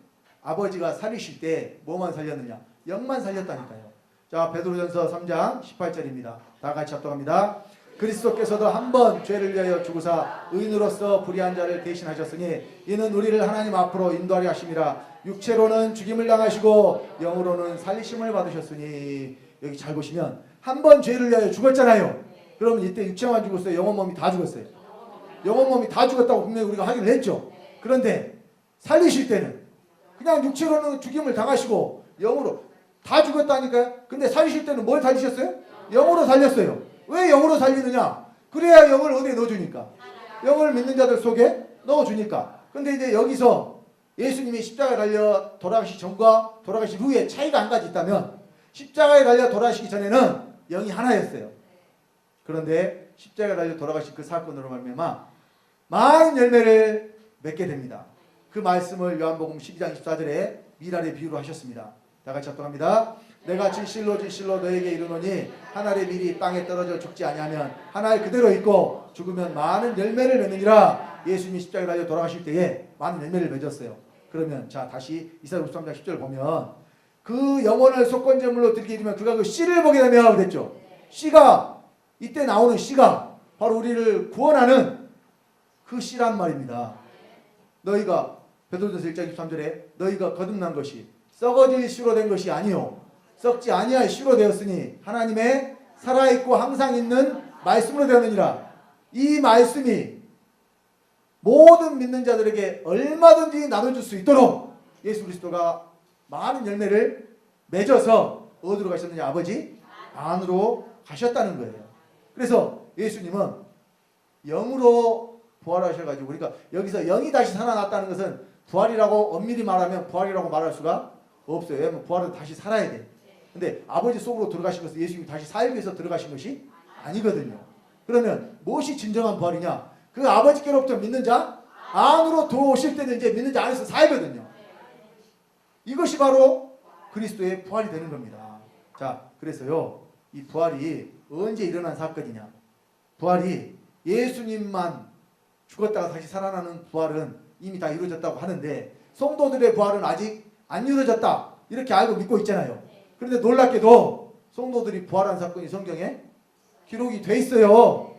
아버지가 살리실 때 뭐만 살렸느냐? 영만 살렸다니까요. 자, 베드로전서 3장 18절입니다. 다 같이 합독합니다. 그리스도께서도 한 번 죄를 위하여 죽으사 의인으로서 불의한 자를 대신하셨으니 이는 우리를 하나님 앞으로 인도하려 하심이라. 육체로는 죽임을 당하시고 영으로는 살리심을 받으셨으니 여기 잘 보시면 한 번 죄를 위하여 죽었잖아요. 그러면 이때 육체만 죽었어요? 영혼 몸이 다 죽었어요? 영혼 몸이 다 죽었다고 분명히 우리가 확인을 했죠. 그런데 살리실 때는 그냥 육체로는 죽임을 당하시고 영으로 다 죽었다니까요. 근데 살리실 때는 뭘 살리셨어요? 영으로 살렸어요. 왜 영으로 살리느냐? 그래야 영을 어디에 넣어주니까. 영을 믿는 자들 속에 넣어주니까. 근데 이제 여기서 예수님이 십자가에 달려 돌아가시기 전과 돌아가신 후에 차이가 한 가지 있다면 십자가에 달려 돌아가시기 전에는 영이 하나였어요. 그런데 십자가에 달려 돌아가신 그 사건으로 말미암아 많은 열매를 맺게 됩니다. 그 말씀을 요한복음 12장 24절에 미랄의 비유로 하셨습니다. 다 같이 합독합니다. 내가 진실로 진실로 너에게 이르노니 한 알의 밀이 땅에 떨어져 죽지 아니하면 한 알 그대로 있고 죽으면 많은 열매를 맺느니라. 예수님이 십자가에 달려 돌아가실 때에 많은 열매를 맺었어요. 그러면 자 다시 이사야 53장 10절 보면 그 영혼을 속건제물로 드리게 이르면 그가 그 씨를 보게 되며 그랬죠. 씨가 이때 나오는 씨가 바로 우리를 구원하는 그 씨란 말입니다. 너희가 베드로전서 1장 23절에 너희가 거듭난 것이 썩어질 씨로 된 것이 아니요 썩지 아니할 씨로 되었으니 하나님의 살아있고 항상 있는 말씀으로 되었느니라. 이 말씀이 모든 믿는 자들에게 얼마든지 나눠줄 수 있도록 예수 그리스도가 많은 열매를 맺어서 어디로 가셨느냐? 아버지 안으로 가셨다는 거예요. 그래서 예수님은 영으로 부활하셔가지고 우리가 여기서 영이 다시 살아났다는 것은 부활이라고 엄밀히 말하면 부활이라고 말할 수가 없어요. 왜냐하면 부활은 다시 살아야 돼. 근데 아버지 속으로 들어가신 것은 예수님이 다시 살기 위해서 들어가신 것이 아니거든요. 그러면 무엇이 진정한 부활이냐? 그 아버지께로부터 믿는 자 안으로 들어오실 때는 이제 믿는 자 안에서 살거든요. 이것이 바로 그리스도의 부활이 되는 겁니다. 자, 그래서요 이 부활이 언제 일어난 사건이냐? 부활이 예수님만 죽었다가 다시 살아나는 부활은 이미 다 이루어졌다고 하는데 성도들의 부활은 아직 안 이루어졌다. 이렇게 알고 믿고 있잖아요. 그런데 놀랍게도 성도들이 부활한 사건이 성경에 기록이 돼 있어요.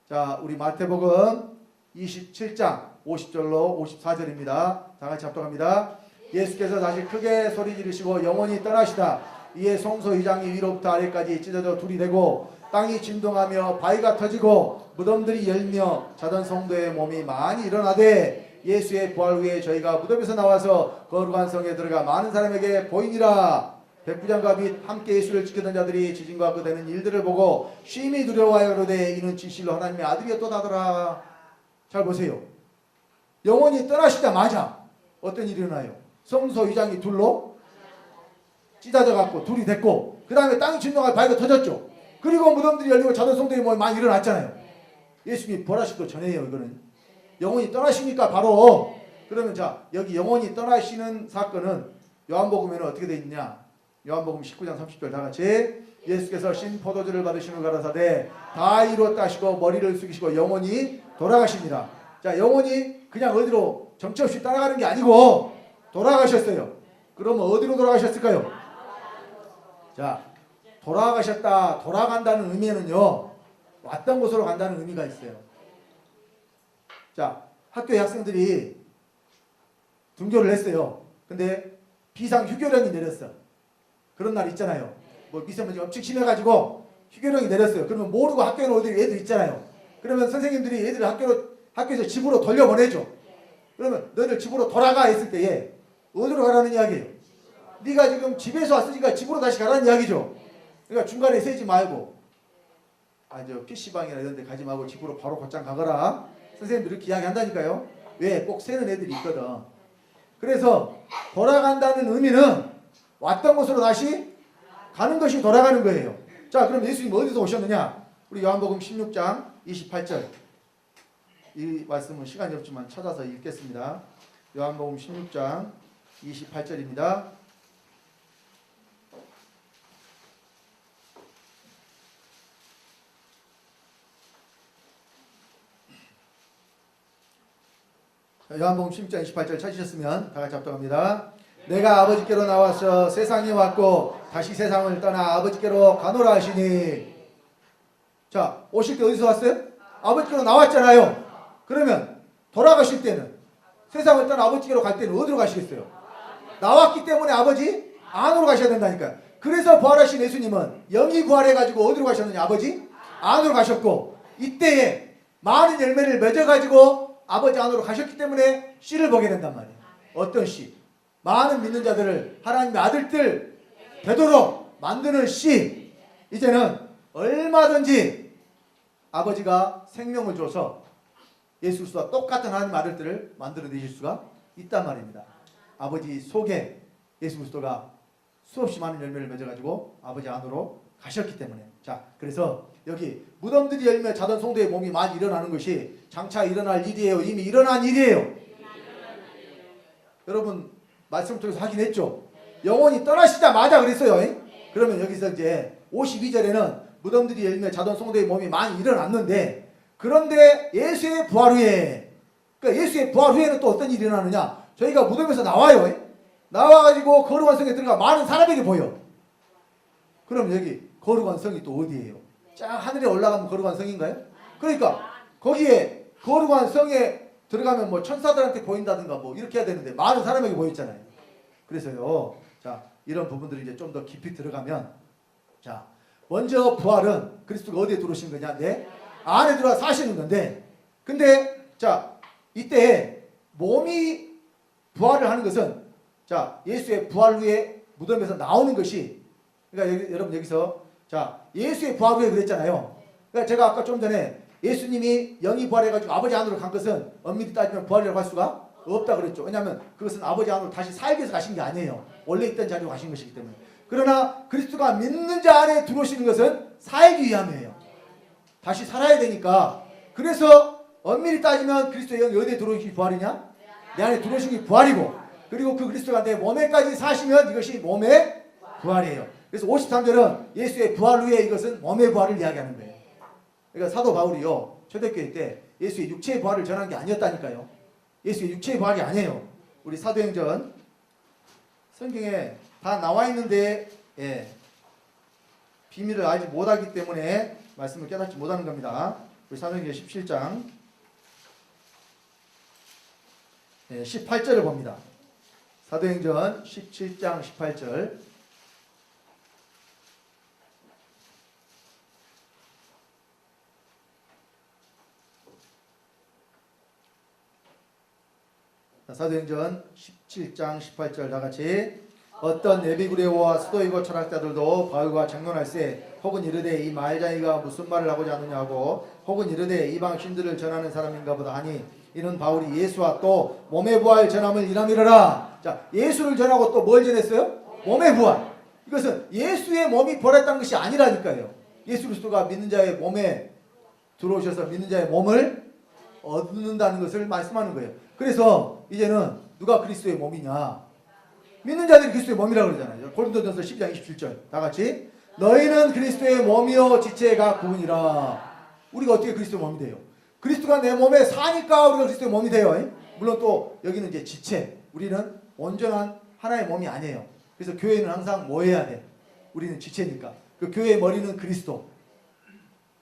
자, 우리 마태복음 27장 50절로 54절입니다. 다 같이 합독합니다. 예수께서 다시 크게 소리 지르시고 영원히 떠나시다. 이에 성소 휘장이 위로부터 아래까지 찢어져 둘이 되고 땅이 진동하며 바위가 터지고 무덤들이 열며 자던 성도의 몸이 많이 일어나되 예수의 부활 후에 저희가 무덤에서 나와서 거룩한 성에 들어가 많은 사람에게 보이니라. 백부장과 및 함께 예수를 지키던 자들이 지진과 그 되는 일들을 보고 심히 두려워하여 그러되 이는 진실로 하나님의 아들이었도다더라. 잘 보세요. 영원히 떠나시자마자 어떤 일이 일어나요? 성소 휘장이 둘로 찢어져 갖고 둘이 됐고 그 다음에 땅이 진동하여 바위가 터졌죠. 그리고 무덤들이 열리고 자던 성도의 몸이 많이 일어났잖아요. 예수님이 부활하시기 전에요. 이거는 영원히 떠나시니까 바로. 그러면 자, 여기 영원히 떠나시는 사건은 요한복음에는 어떻게 되어 있냐? 요한복음 19장 30절 다 같이. 예수께서 신 포도주를 받으신 후 가라사대 다 이루었다 하시고 머리를 숙이시고 영원히 돌아가십니다. 자, 영원히 그냥 어디로 정처 없이 따라가는 게 아니고 돌아가셨어요. 그러면 어디로 돌아가셨을까요? 자, 돌아가셨다, 돌아간다는 의미에는요, 왔던 곳으로 간다는 의미가 있어요. 자, 학교의 학생들이 등교를 했어요. 근데 비상휴교령이 내렸어. 그런 날 있잖아요. 뭐 미세먼지가 엄청 심해가지고 휴교령이 내렸어요. 그러면 모르고 학교에 오는 애들 있잖아요. 그러면 선생님들이 애들을 학교에서 집으로 돌려보내죠. 그러면 너희들 집으로 돌아가 했을 때에 어디로 가라는 이야기예요? 네가 지금 집에서 왔으니까 집으로 다시 가라는 이야기죠. 그러니까 중간에 세지 말고 저 PC방이나 이런 데 가지 말고 집으로 바로 곧장 가거라. 선생님들이 이렇게 이야기한다니까요. 왜? 꼭 세는 애들이 있거든. 그래서 돌아간다는 의미는 왔던 곳으로 다시 가는 것이 돌아가는 거예요. 자, 그럼 예수님 어디서 오셨느냐? 우리 요한복음 16장 28절. 이 말씀은 시간이 없지만 찾아서 읽겠습니다. 요한복음 16장 28절입니다. 요한복음 16장 28절 찾으셨으면 다 같이 합독합니다. 내가 아버지께로 나와서 세상에 왔고 다시 세상을 떠나 아버지께로 가노라 하시니. 자, 오실 때 어디서 왔어요? 아버지께로 나왔잖아요. 그러면 돌아가실 때는 세상을 떠나 아버지께로 갈 때는 어디로 가시겠어요? 나왔기 때문에 아버지 안으로 가셔야 된다니까요. 그래서 부활하신 예수님은 영이 부활해가지고 어디로 가셨느냐? 아버지 안으로 가셨고 이때에 많은 열매를 맺어가지고 아버지 안으로 가셨기 때문에 씨를 보게 된단 말이에요. 어떤 씨? 많은 믿는 자들을 하나님의 아들들 되도록 만드는 씨. 이제는 얼마든지 아버지가 생명을 줘서 예수 그리스도와 똑같은 하나님의 아들들을 만들어내실 수가 있단 말입니다. 아버지 속에 예수 그리스도가 수없이 많은 열매를 맺어가지고 아버지 안으로 가셨기 때문에. 자, 그래서 여기 무덤들이 열며 자던 성도의 몸이 많이 일어나는 것이 장차 일어날 일이에요? 이미 일어난 일이에요? 여러분 말씀을 통해서 확인했죠? 영원히 떠나시자마자 그랬어요. 그러면 여기서 이제 52절에는 무덤들이 열며 자던 성도의 몸이 많이 일어났는데, 그런데 예수의 부활 후에, 그러니까 예수의 부활 후에는 또 어떤 일이 일어나느냐? 저희가 무덤에서 나와요. 나와가지고 거룩한 성에 들어가 많은 사람에게 보여. 그럼 여기 거룩한 성이 또 어디예요? 쫙 하늘에 올라가면 거룩한 성인가요? 그러니까 거기에 거룩한 성에 들어가면 뭐 천사들한테 보인다든가 뭐 이렇게 해야 되는데 많은 사람에게 보였잖아요. 그래서요, 자, 이런 부분들이 이제 좀 더 깊이 들어가면, 자, 먼저 부활은 그리스도가 어디에 들어오신 거냐? 내 안에 들어와 사시는 건데, 근데 자, 이때 몸이 부활을 하는 것은, 자, 예수의 부활 후에 무덤에서 나오는 것이, 그러니까 여러분 여기서, 자, 예수의 부활 후에 그랬잖아요. 그러니까 제가 아까 좀 전에 예수님이 영이 부활해가지고 아버지 안으로 간 것은 엄밀히 따지면 부활이라고 할 수가 없다 그랬죠. 왜냐하면 그것은 아버지 안으로 다시 살기 위해서 가신 게 아니에요. 원래 있던 자리로 가신 것이기 때문에. 그러나 그리스도가 믿는 자 안에 들어오시는 것은 살기 위함이에요. 다시 살아야 되니까. 그래서 엄밀히 따지면 그리스도의 영이 어디에 들어오신 게 부활이냐? 내 안에 들어오신 게 부활이고, 그리고 그 그리스도가 내 몸에까지 사시면 이것이 몸의 부활이에요. 그래서 53절은 예수의 부활 후에 이것은 몸의 부활을 이야기하는 거예요. 그러니까 사도 바울이요, 초대교회 때 예수의 육체의 부활을 전한 게 아니었다니까요. 예수의 육체의 부활이 아니에요. 우리 사도행전 성경에 다 나와 있는데 비밀을 알지 못하기 때문에 말씀을 깨닫지 못하는 겁니다. 우리 사도행전 17장 18절을 봅니다. 사도행전 17장 18절. 사도행전 17장 18절 다같이 어떤 네비구레오와 스도이고 철학자들도 바울과 장론할세 혹은 이르되 이 말자이가 무슨 말을 하고자 하느냐 하고 혹은 이르되 이방 신들을 전하는 사람인가 보다 하니 이는 바울이 예수와 또 몸의 부활 전함을 이남이러라. 자, 예수를 전하고 또 뭘 전했어요? 몸의 부활. 이것은 예수의 몸이 부활했다는 것이 아니라니까요. 예수 그리스도가 믿는 자의 몸에 들어오셔서 믿는 자의 몸을 얻는다는 것을 말씀하는 거예요. 그래서 이제는 누가 그리스도의 몸이냐? 믿는 자들이 그리스도의 몸이라고 그러잖아요. 고린도전서 12장 27절 다같이 너희는 그리스도의 몸이요 지체가 그분이라. 우리가 어떻게 그리스도의 몸이 돼요? 그리스도가 내 몸에 사니까 우리가 그리스도의 몸이 돼요. 물론 또 여기는 이제 지체, 우리는 온전한 하나의 몸이 아니에요. 그래서 교회는 항상 뭐 해야 돼? 우리는 지체니까. 그 교회의 머리는 그리스도,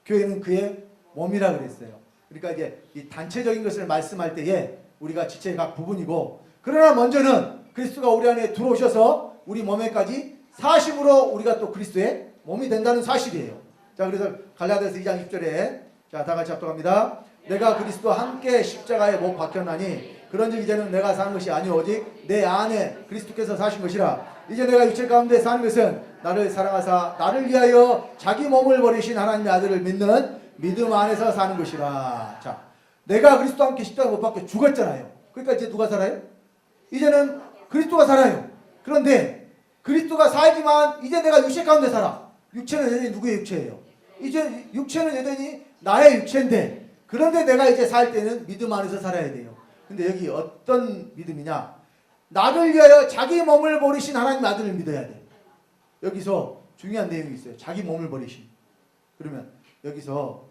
교회는 그의 몸이라 그랬어요. 그러니까 이제 이 단체적인 것을 말씀할 때에 우리가 지체의 각 부분이고, 그러나 먼저는 그리스도가 우리 안에 들어오셔서 우리 몸에까지 사심으로 우리가 또 그리스도의 몸이 된다는 사실이에요. 자, 그래서 갈라디아서 2장 10절에 자, 다 같이 합독합니다. 내가 그리스도와 함께 십자가에 못 박혔나니 그런즉 이제는 내가 사는 것이 아니오 오직 내 안에 그리스도께서 사신 것이라. 이제 내가 육체 가운데 사는 것은 나를 사랑하사 나를 위하여 자기 몸을 버리신 하나님의 아들을 믿는 믿음 안에서 사는 것이라. 자, 내가 그리스도와 함께 십자가에 못 박혀 죽었잖아요. 그러니까 이제 누가 살아요? 이제는 그리스도가 살아요. 그런데 그리스도가 살지만 이제 내가 육체 가운데 살아. 육체는 여전히 누구의 육체예요? 이제 육체는 여전히 나의 육체인데, 그런데 내가 이제 살 때는 믿음 안에서 살아야 돼요. 근데 여기 어떤 믿음이냐? 나를 위하여 자기 몸을 버리신 하나님 아들을 믿어야 돼. 여기서 중요한 내용이 있어요. 자기 몸을 버리신. 그러면 여기서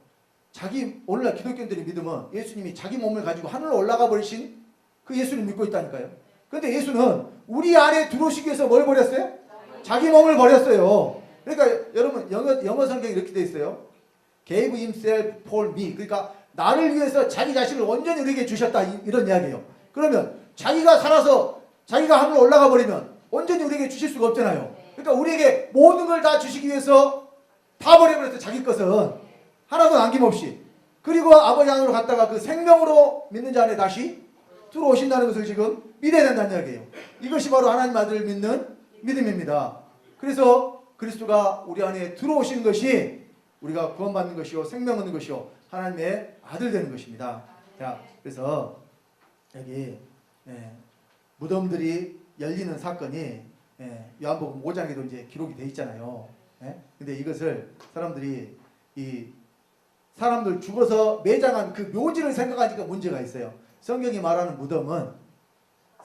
오늘날 기독교인들의 믿음은 예수님이 자기 몸을 가지고 하늘로 올라가 버리신 그 예수를 믿고 있다니까요. 그런데 예수는 우리 안에 들어오시기 위해서 뭘 버렸어요? 자기 몸을 버렸어요. 그러니까 여러분 영어 성경에 이렇게 되어 있어요. Gave himself for me. 그러니까 나를 위해서 자기 자신을 온전히 우리에게 주셨다, 이런 이야기예요. 그러면 자기가 살아서 자기가 하늘로 올라가 버리면 온전히 우리에게 주실 수가 없잖아요. 그러니까 우리에게 모든 걸 다 주시기 위해서 다 버려버렸어요. 자기 것은 하나도 남김없이. 그리고 아버지 안으로 갔다가 그 생명으로 믿는 자 안에 다시 들어오신다는 것을 지금 믿어야 된다는 이야기예요. 이것이 바로 하나님 아들을 믿는 믿음입니다. 그래서 그리스도가 우리 안에 들어오신 것이 우리가 구원받는 것이요 생명 얻는 것이요 하나님의 아들 되는 것입니다. 자, 그래서 여기 무덤들이 열리는 사건이 요한복음 5장에도 이제 기록이 돼 있잖아요. 근데 이것을 사람들이 사람들 죽어서 매장한 그 묘지를 생각하니까 문제가 있어요. 성경이 말하는 무덤은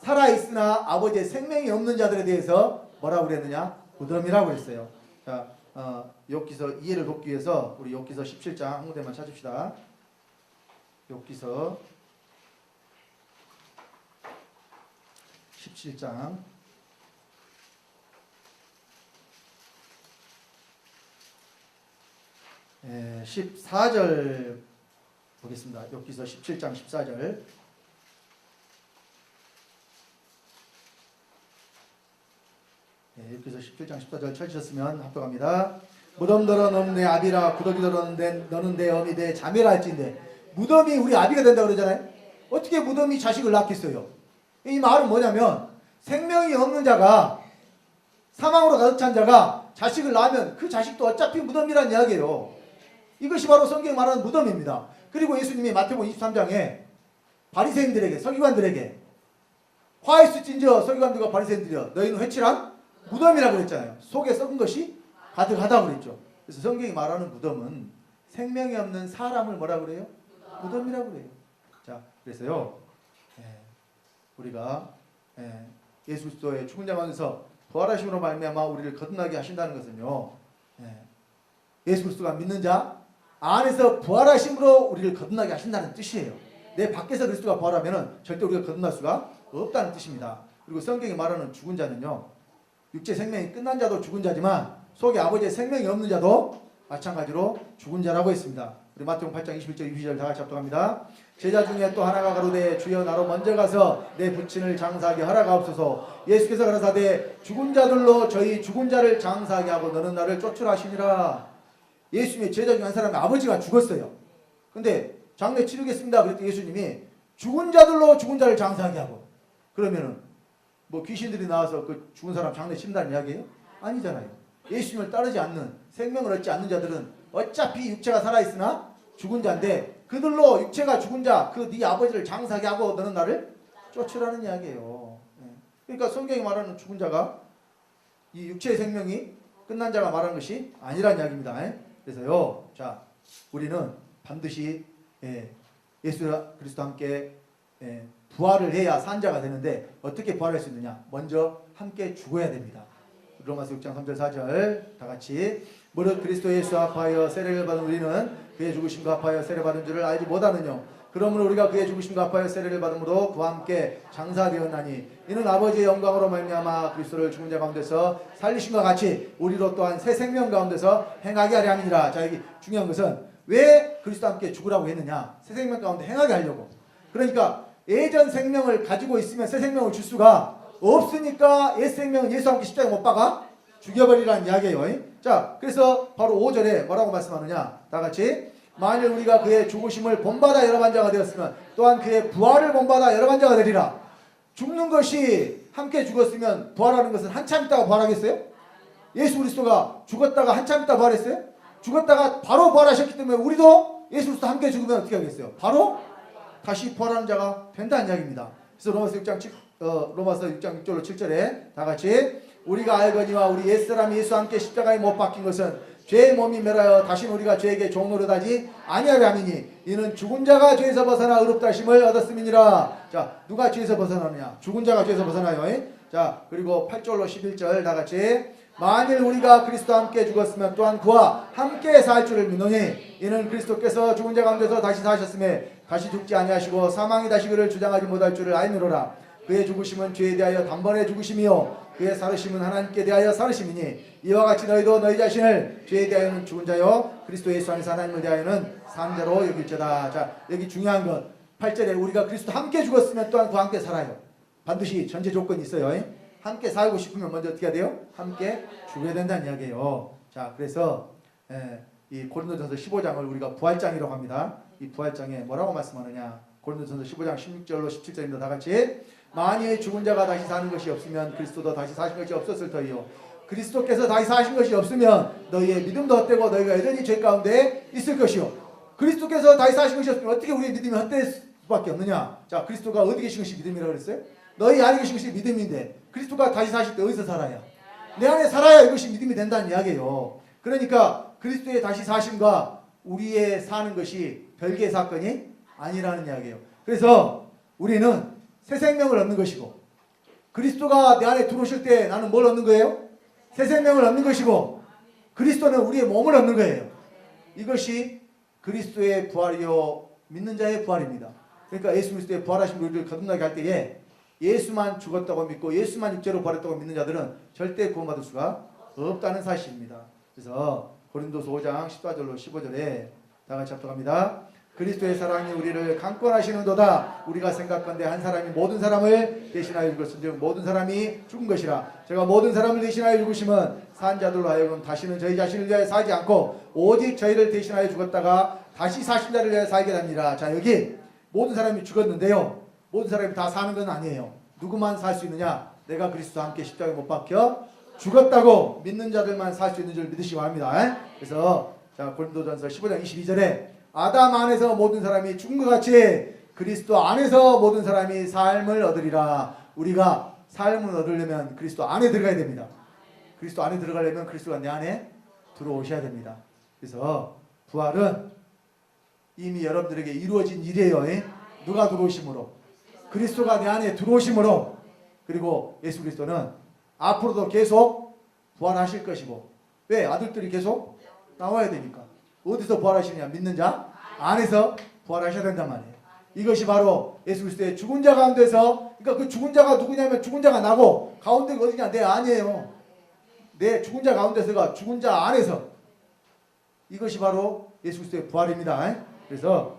살아있으나 아버지의 생명이 없는 자들에 대해서 뭐라고 그랬느냐? 무덤이라고 그랬어요. 자, 욥기서 이해를 돕기 위해서 우리 욥기서 17장 한 군데만 찾읍시다. 욥기서 17장 14절 보겠습니다. 욥기서 17장 14절. 욥기서 17장 14절 찾으셨으면 합독합니다. 무덤더러 너는 내 아비라 구더기더러 너는 내 어미 내 자매라 할지인데, 무덤이 우리 아비가 된다고 그러잖아요. 어떻게 무덤이 자식을 낳겠어요? 이 말은 뭐냐면 생명이 없는 자가, 사망으로 가득 찬 자가 자식을 낳으면 그 자식도 어차피 무덤이라는 이야기예요. 이것이 바로 성경이 말하는 무덤입니다. 그리고 예수님이 마태복음 23장에 바리새인들에게, 서기관들에게 화이스진저 서기관들과 바리새인들이여 너희는 회칠한 무덤이라고 그랬잖아요. 속에 썩은 것이 가득하다고 그랬죠. 그래서 성경이 말하는 무덤은 생명이 없는 사람을 뭐라고 그래요? 무덤이라고 그래요. 자, 그래서요 우리가 예수 그리스도의 죽은 자 가운데서 부활하심으로 말미암아 우리를 거듭나게 하신다는 것은요, 예수 그리스도가 믿는 자 안에서 부활하심으로 우리를 거듭나게 하신다는 뜻이에요. 내 밖에서 그리스도가 부활하면은 절대 우리가 거듭날 수가 없다는 뜻입니다. 그리고 성경이 말하는 죽은 자는요, 육체 생명이 끝난 자도 죽은 자지만 속에 아버지의 생명이 없는 자도 마찬가지로 죽은 자라고 했습니다. 우리 마태복음 8장 21절 22절 다 같이 합독합니다. 제자 중에 또 하나가 가로되 주여 나로 먼저 가서 내 부친을 장사하게 허락하옵소서. 예수께서 가라사대 죽은 자들로 저희 죽은 자를 장사하게 하고 너는 나를 쫓으라 하시니라. 예수님의 제자 중에 한 사람의 아버지가 죽었어요. 근데 장례 치르겠습니다 그랬더니 예수님이 죽은 자들로 죽은 자를 장사하게 하고, 그러면은 뭐 귀신들이 나와서 그 죽은 사람 장례 친다는 이야기예요? 아니잖아요. 예수님을 따르지 않는, 생명을 얻지 않는 자들은 어차피 육체가 살아있으나 죽은 자인데 그들로 육체가 죽은 자, 그 네 아버지를 장사하게 하고 너는 나를 쫓으라는 이야기예요. 그러니까 성경이 말하는 죽은 자가 이 육체의 생명이 끝난 자가 말하는 것이 아니란 이야기입니다. 그래서요, 자, 우리는 반드시 예수 그리스도와 함께 부활을 해야 산 자가 되는데 어떻게 부활할 수 있느냐? 먼저 함께 죽어야 됩니다. 로마서 6장 3절 4절 다 같이 무릇 그리스도 예수 합하여 세례를 받은 우리는 그의 죽으심과 합하여 세례 받은 줄을 알지 못하느뇨. 그러므로 우리가 그의 죽으심과 합하여 세례를 받음으로 그와 함께 장사되었나니 이는 아버지의 영광으로 말미암아 그리스도를 죽은 자 가운데서 살리심과 같이 우리로 또한 새 생명 가운데서 행하게 하려 함이니라. 자, 여기 중요한 것은 왜 그리스도와 함께 죽으라고 했느냐? 새 생명 가운데 행하게 하려고. 그러니까 예전 생명을 가지고 있으면 새 생명을 줄 수가 없으니까 옛 생명은 예수와 함께 십자가에 못 박아 죽여버리라는 이야기예요. 자, 그래서 바로 5절에 뭐라고 말씀하느냐? 다 같이 만일 우리가 그의 죽으심을 본받아 여러 반자가 되었으면 또한 그의 부활을 본받아 여러 반자가 되리라. 죽는 것이 함께 죽었으면 부활하는 것은 한참 있다가 부활하겠어요? 예수 그리스도가 죽었다가 한참 있다가 부활했어요? 죽었다가 바로 부활하셨기 때문에 우리도 예수 그리스도 함께 죽으면 어떻게 하겠어요? 바로 다시 부활하는 자가 된다는 이야기입니다. 그래서 로마서 6장 6절로 7절에 다 같이 우리가 알거니와 우리 옛사람이 예수와 함께 십자가에 못 박힌 것은 죄의 몸이 멸하여 다시는 우리가 죄에게 종노릇하지 아니하려 함이니 이는 죽은 자가 죄에서 벗어나 의롭다 하심을 얻었음이니라. 자, 누가 죄에서 벗어나느냐? 죽은 자가 죄에서 벗어나요. 자, 그리고 8절로 11절 다 같이 만일 우리가 그리스도와 함께 죽었으면 또한 그와 함께 살 줄을 믿노니 이는 그리스도께서 죽은 자 가운데서 다시 사셨음에 다시 죽지 아니하시고 사망이 다시 그를 주장하지 못할 줄을 알미로라. 그의 죽으심은 죄에 대하여 단번에 죽으심이요 그의 살으심은 하나님께 대하여 살으심이니 이와 같이 너희도 너희 자신을 죄에 대하여는 죽은 자요 그리스도 예수 안에서 하나님을 대하여는 산 자로 여길지어다. 자, 여기 중요한 건 8절에 우리가 그리스도 함께 죽었으면 또한 그와 함께 살아요. 반드시 전제 조건이 있어요. 함께 살고 싶으면 먼저 어떻게 해야 돼요? 함께 죽어야 된다는 이야기예요. 자, 그래서 이 고린도전서 15장을 우리가 부활장이라고 합니다. 이 부활장에 뭐라고 말씀하느냐? 고린도전서 15장 16절로 17절입니다. 다 같이 만일 죽은 자가 다시 사는 것이 없으면 그리스도도 다시 사신 것이 없었을 터이요 그리스도께서 다시 사신 것이 없으면 너희의 믿음도 헛되고 너희가 여전히 죄 가운데 있을 것이요 그리스도께서 다시 사신 것이 없으면 어떻게 우리의 믿음이 헛될 수밖에 없느냐? 자, 그리스도가 어디 계신 것이 믿음이라고 그랬어요? 너희 안에 계신 것이 믿음인데 그리스도가 다시 사실 때 어디서 살아요? 내 안에 살아야 이것이 믿음이 된다는 이야기예요. 그러니까 그리스도의 다시 사심과 우리의 사는 것이 별개의 사건이 아니라는 이야기예요. 그래서 우리는 새 생명을 얻는 것이고 그리스도가 내 안에 들어오실 때 나는 뭘 얻는 거예요? 새 생명을 얻는 것이고 그리스도는 우리의 몸을 얻는 거예요. 이것이 그리스도의 부활이요 믿는 자의 부활입니다. 그러니까 예수 그리스도의 부활하신 우리를 거듭나게 할 때에 예수만 죽었다고 믿고 예수만 육체로 부활했다고 믿는 자들은 절대 구원받을 수가 없다는 사실입니다. 그래서 고린도서 5장 14절로 15절에 다 같이 합독합니다. 그리스도의 사랑이 우리를 강권하시는도다. 우리가 생각건대 한 사람이 모든 사람을 대신하여 죽었은즉 모든 사람이 죽은 것이라. 제가 모든 사람을 대신하여 죽으심은 산 자들로 하여금 다시는 저희 자신을 위하여 살지 않고 오직 저희를 대신하여 죽었다가 다시 사신 자를 위하여 살게 됩니다. 자, 여기 모든 사람이 죽었는데요, 모든 사람이 다 사는 건 아니에요. 누구만 살 수 있느냐? 내가 그리스도와 함께 십자가에 못 박혀 죽었다고 믿는 자들만 살 수 있는 줄 믿으시기 바랍니다. 그래서 자, 고린도전서 15장 22절에 아담 안에서 모든 사람이 죽은 것 같이 그리스도 안에서 모든 사람이 삶을 얻으리라. 우리가 삶을 얻으려면 그리스도 안에 들어가야 됩니다. 그리스도 안에 들어가려면 그리스도가 내 안에 들어오셔야 됩니다. 그래서 부활은 이미 여러분들에게 이루어진 일이에요. 누가 들어오심으로? 그리스도가 내 안에 들어오심으로. 그리고 예수 그리스도는 앞으로도 계속 부활하실 것이고. 왜? 아들들이 계속 나와야 되니까. 어디서 부활하시느냐? 믿는 자 안에서 부활하셔야 된단 말이에요. 이것이 바로 예수 그리스도의 죽은 자 가운데서 그러니까 그 죽은 자가 누구냐면 죽은 자가 나고 가운데가 어디냐? 내 안이에요. 내 죽은 자 가운데서가 죽은 자 안에서 이것이 바로 예수 그리스도의 부활입니다. 그래서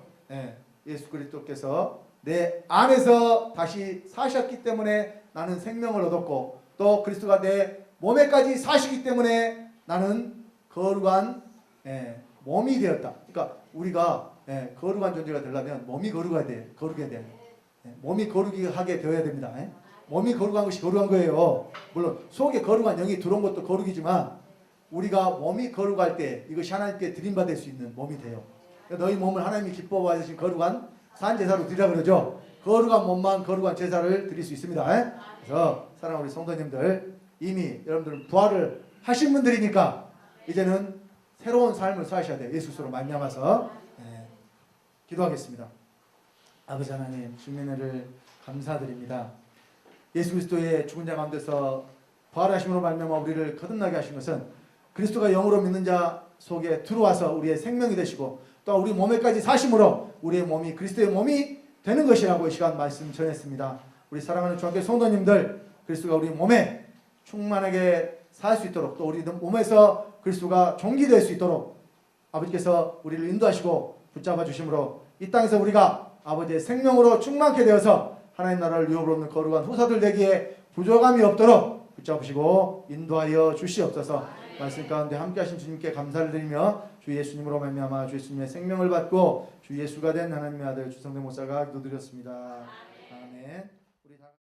예수 그리스도께서 내 안에서 다시 사셨기 때문에 나는 생명을 얻었고 또 그리스도가 내 몸에까지 사시기 때문에 나는 거룩한 몸이 되었다. 그러니까 우리가 거룩한 존재가 되려면 몸이 거룩해야 돼. 몸이 거룩하게 되어야 됩니다. 몸이 거룩한 것이 거룩한 거예요. 물론 속에 거룩한 영이 들어온 것도 거룩이지만 우리가 몸이 거룩할 때 이것이 하나님께 드림받을 수 있는 몸이 돼요. 너희 몸을 하나님이 기뻐 받으신 거룩한 산제사로 드리라 그러죠. 거룩한 몸만 거룩한 제사를 드릴 수 있습니다. 그래서 사랑하는 우리 성도님들, 이미 여러분들은 부활을 하신 분들이니까 이제는 새로운 삶을 사셔야 돼요. 예수 그리스도로 말미암아서. 기도하겠습니다. 아버지 하나님, 주님의 은혜를 감사드립니다. 예수 그리스도의 죽은 자 가운데서 부활하심으로 말미암아 우리를 거듭나게 하신 것은 그리스도가 영으로 믿는 자 속에 들어와서 우리의 생명이 되시고 또 우리 몸에까지 사심으로 우리의 몸이 그리스도의 몸이 되는 것이라고 이 시간 말씀 전했습니다. 우리 사랑하는 주한교회 성도님들, 그리스도가 우리 몸에 충만하게 살 수 있도록 또 우리 몸에서 그리스도가 종기될 수 있도록 아버지께서 우리를 인도하시고 붙잡아 주심으로 이 땅에서 우리가 아버지의 생명으로 충만케 되어서 하나님 나라를 유업으로 없는 거룩한 후사들 되기에 부족함이 없도록 붙잡으시고 인도하여 주시옵소서. 말씀 가운데 함께 하신 주님께 감사를 드리며 주 예수님으로 말미암아 주 예수님의 생명을 받고 주 예수가 된 하나님의 아들 주성대 목사가 기도드렸습니다. 아멘.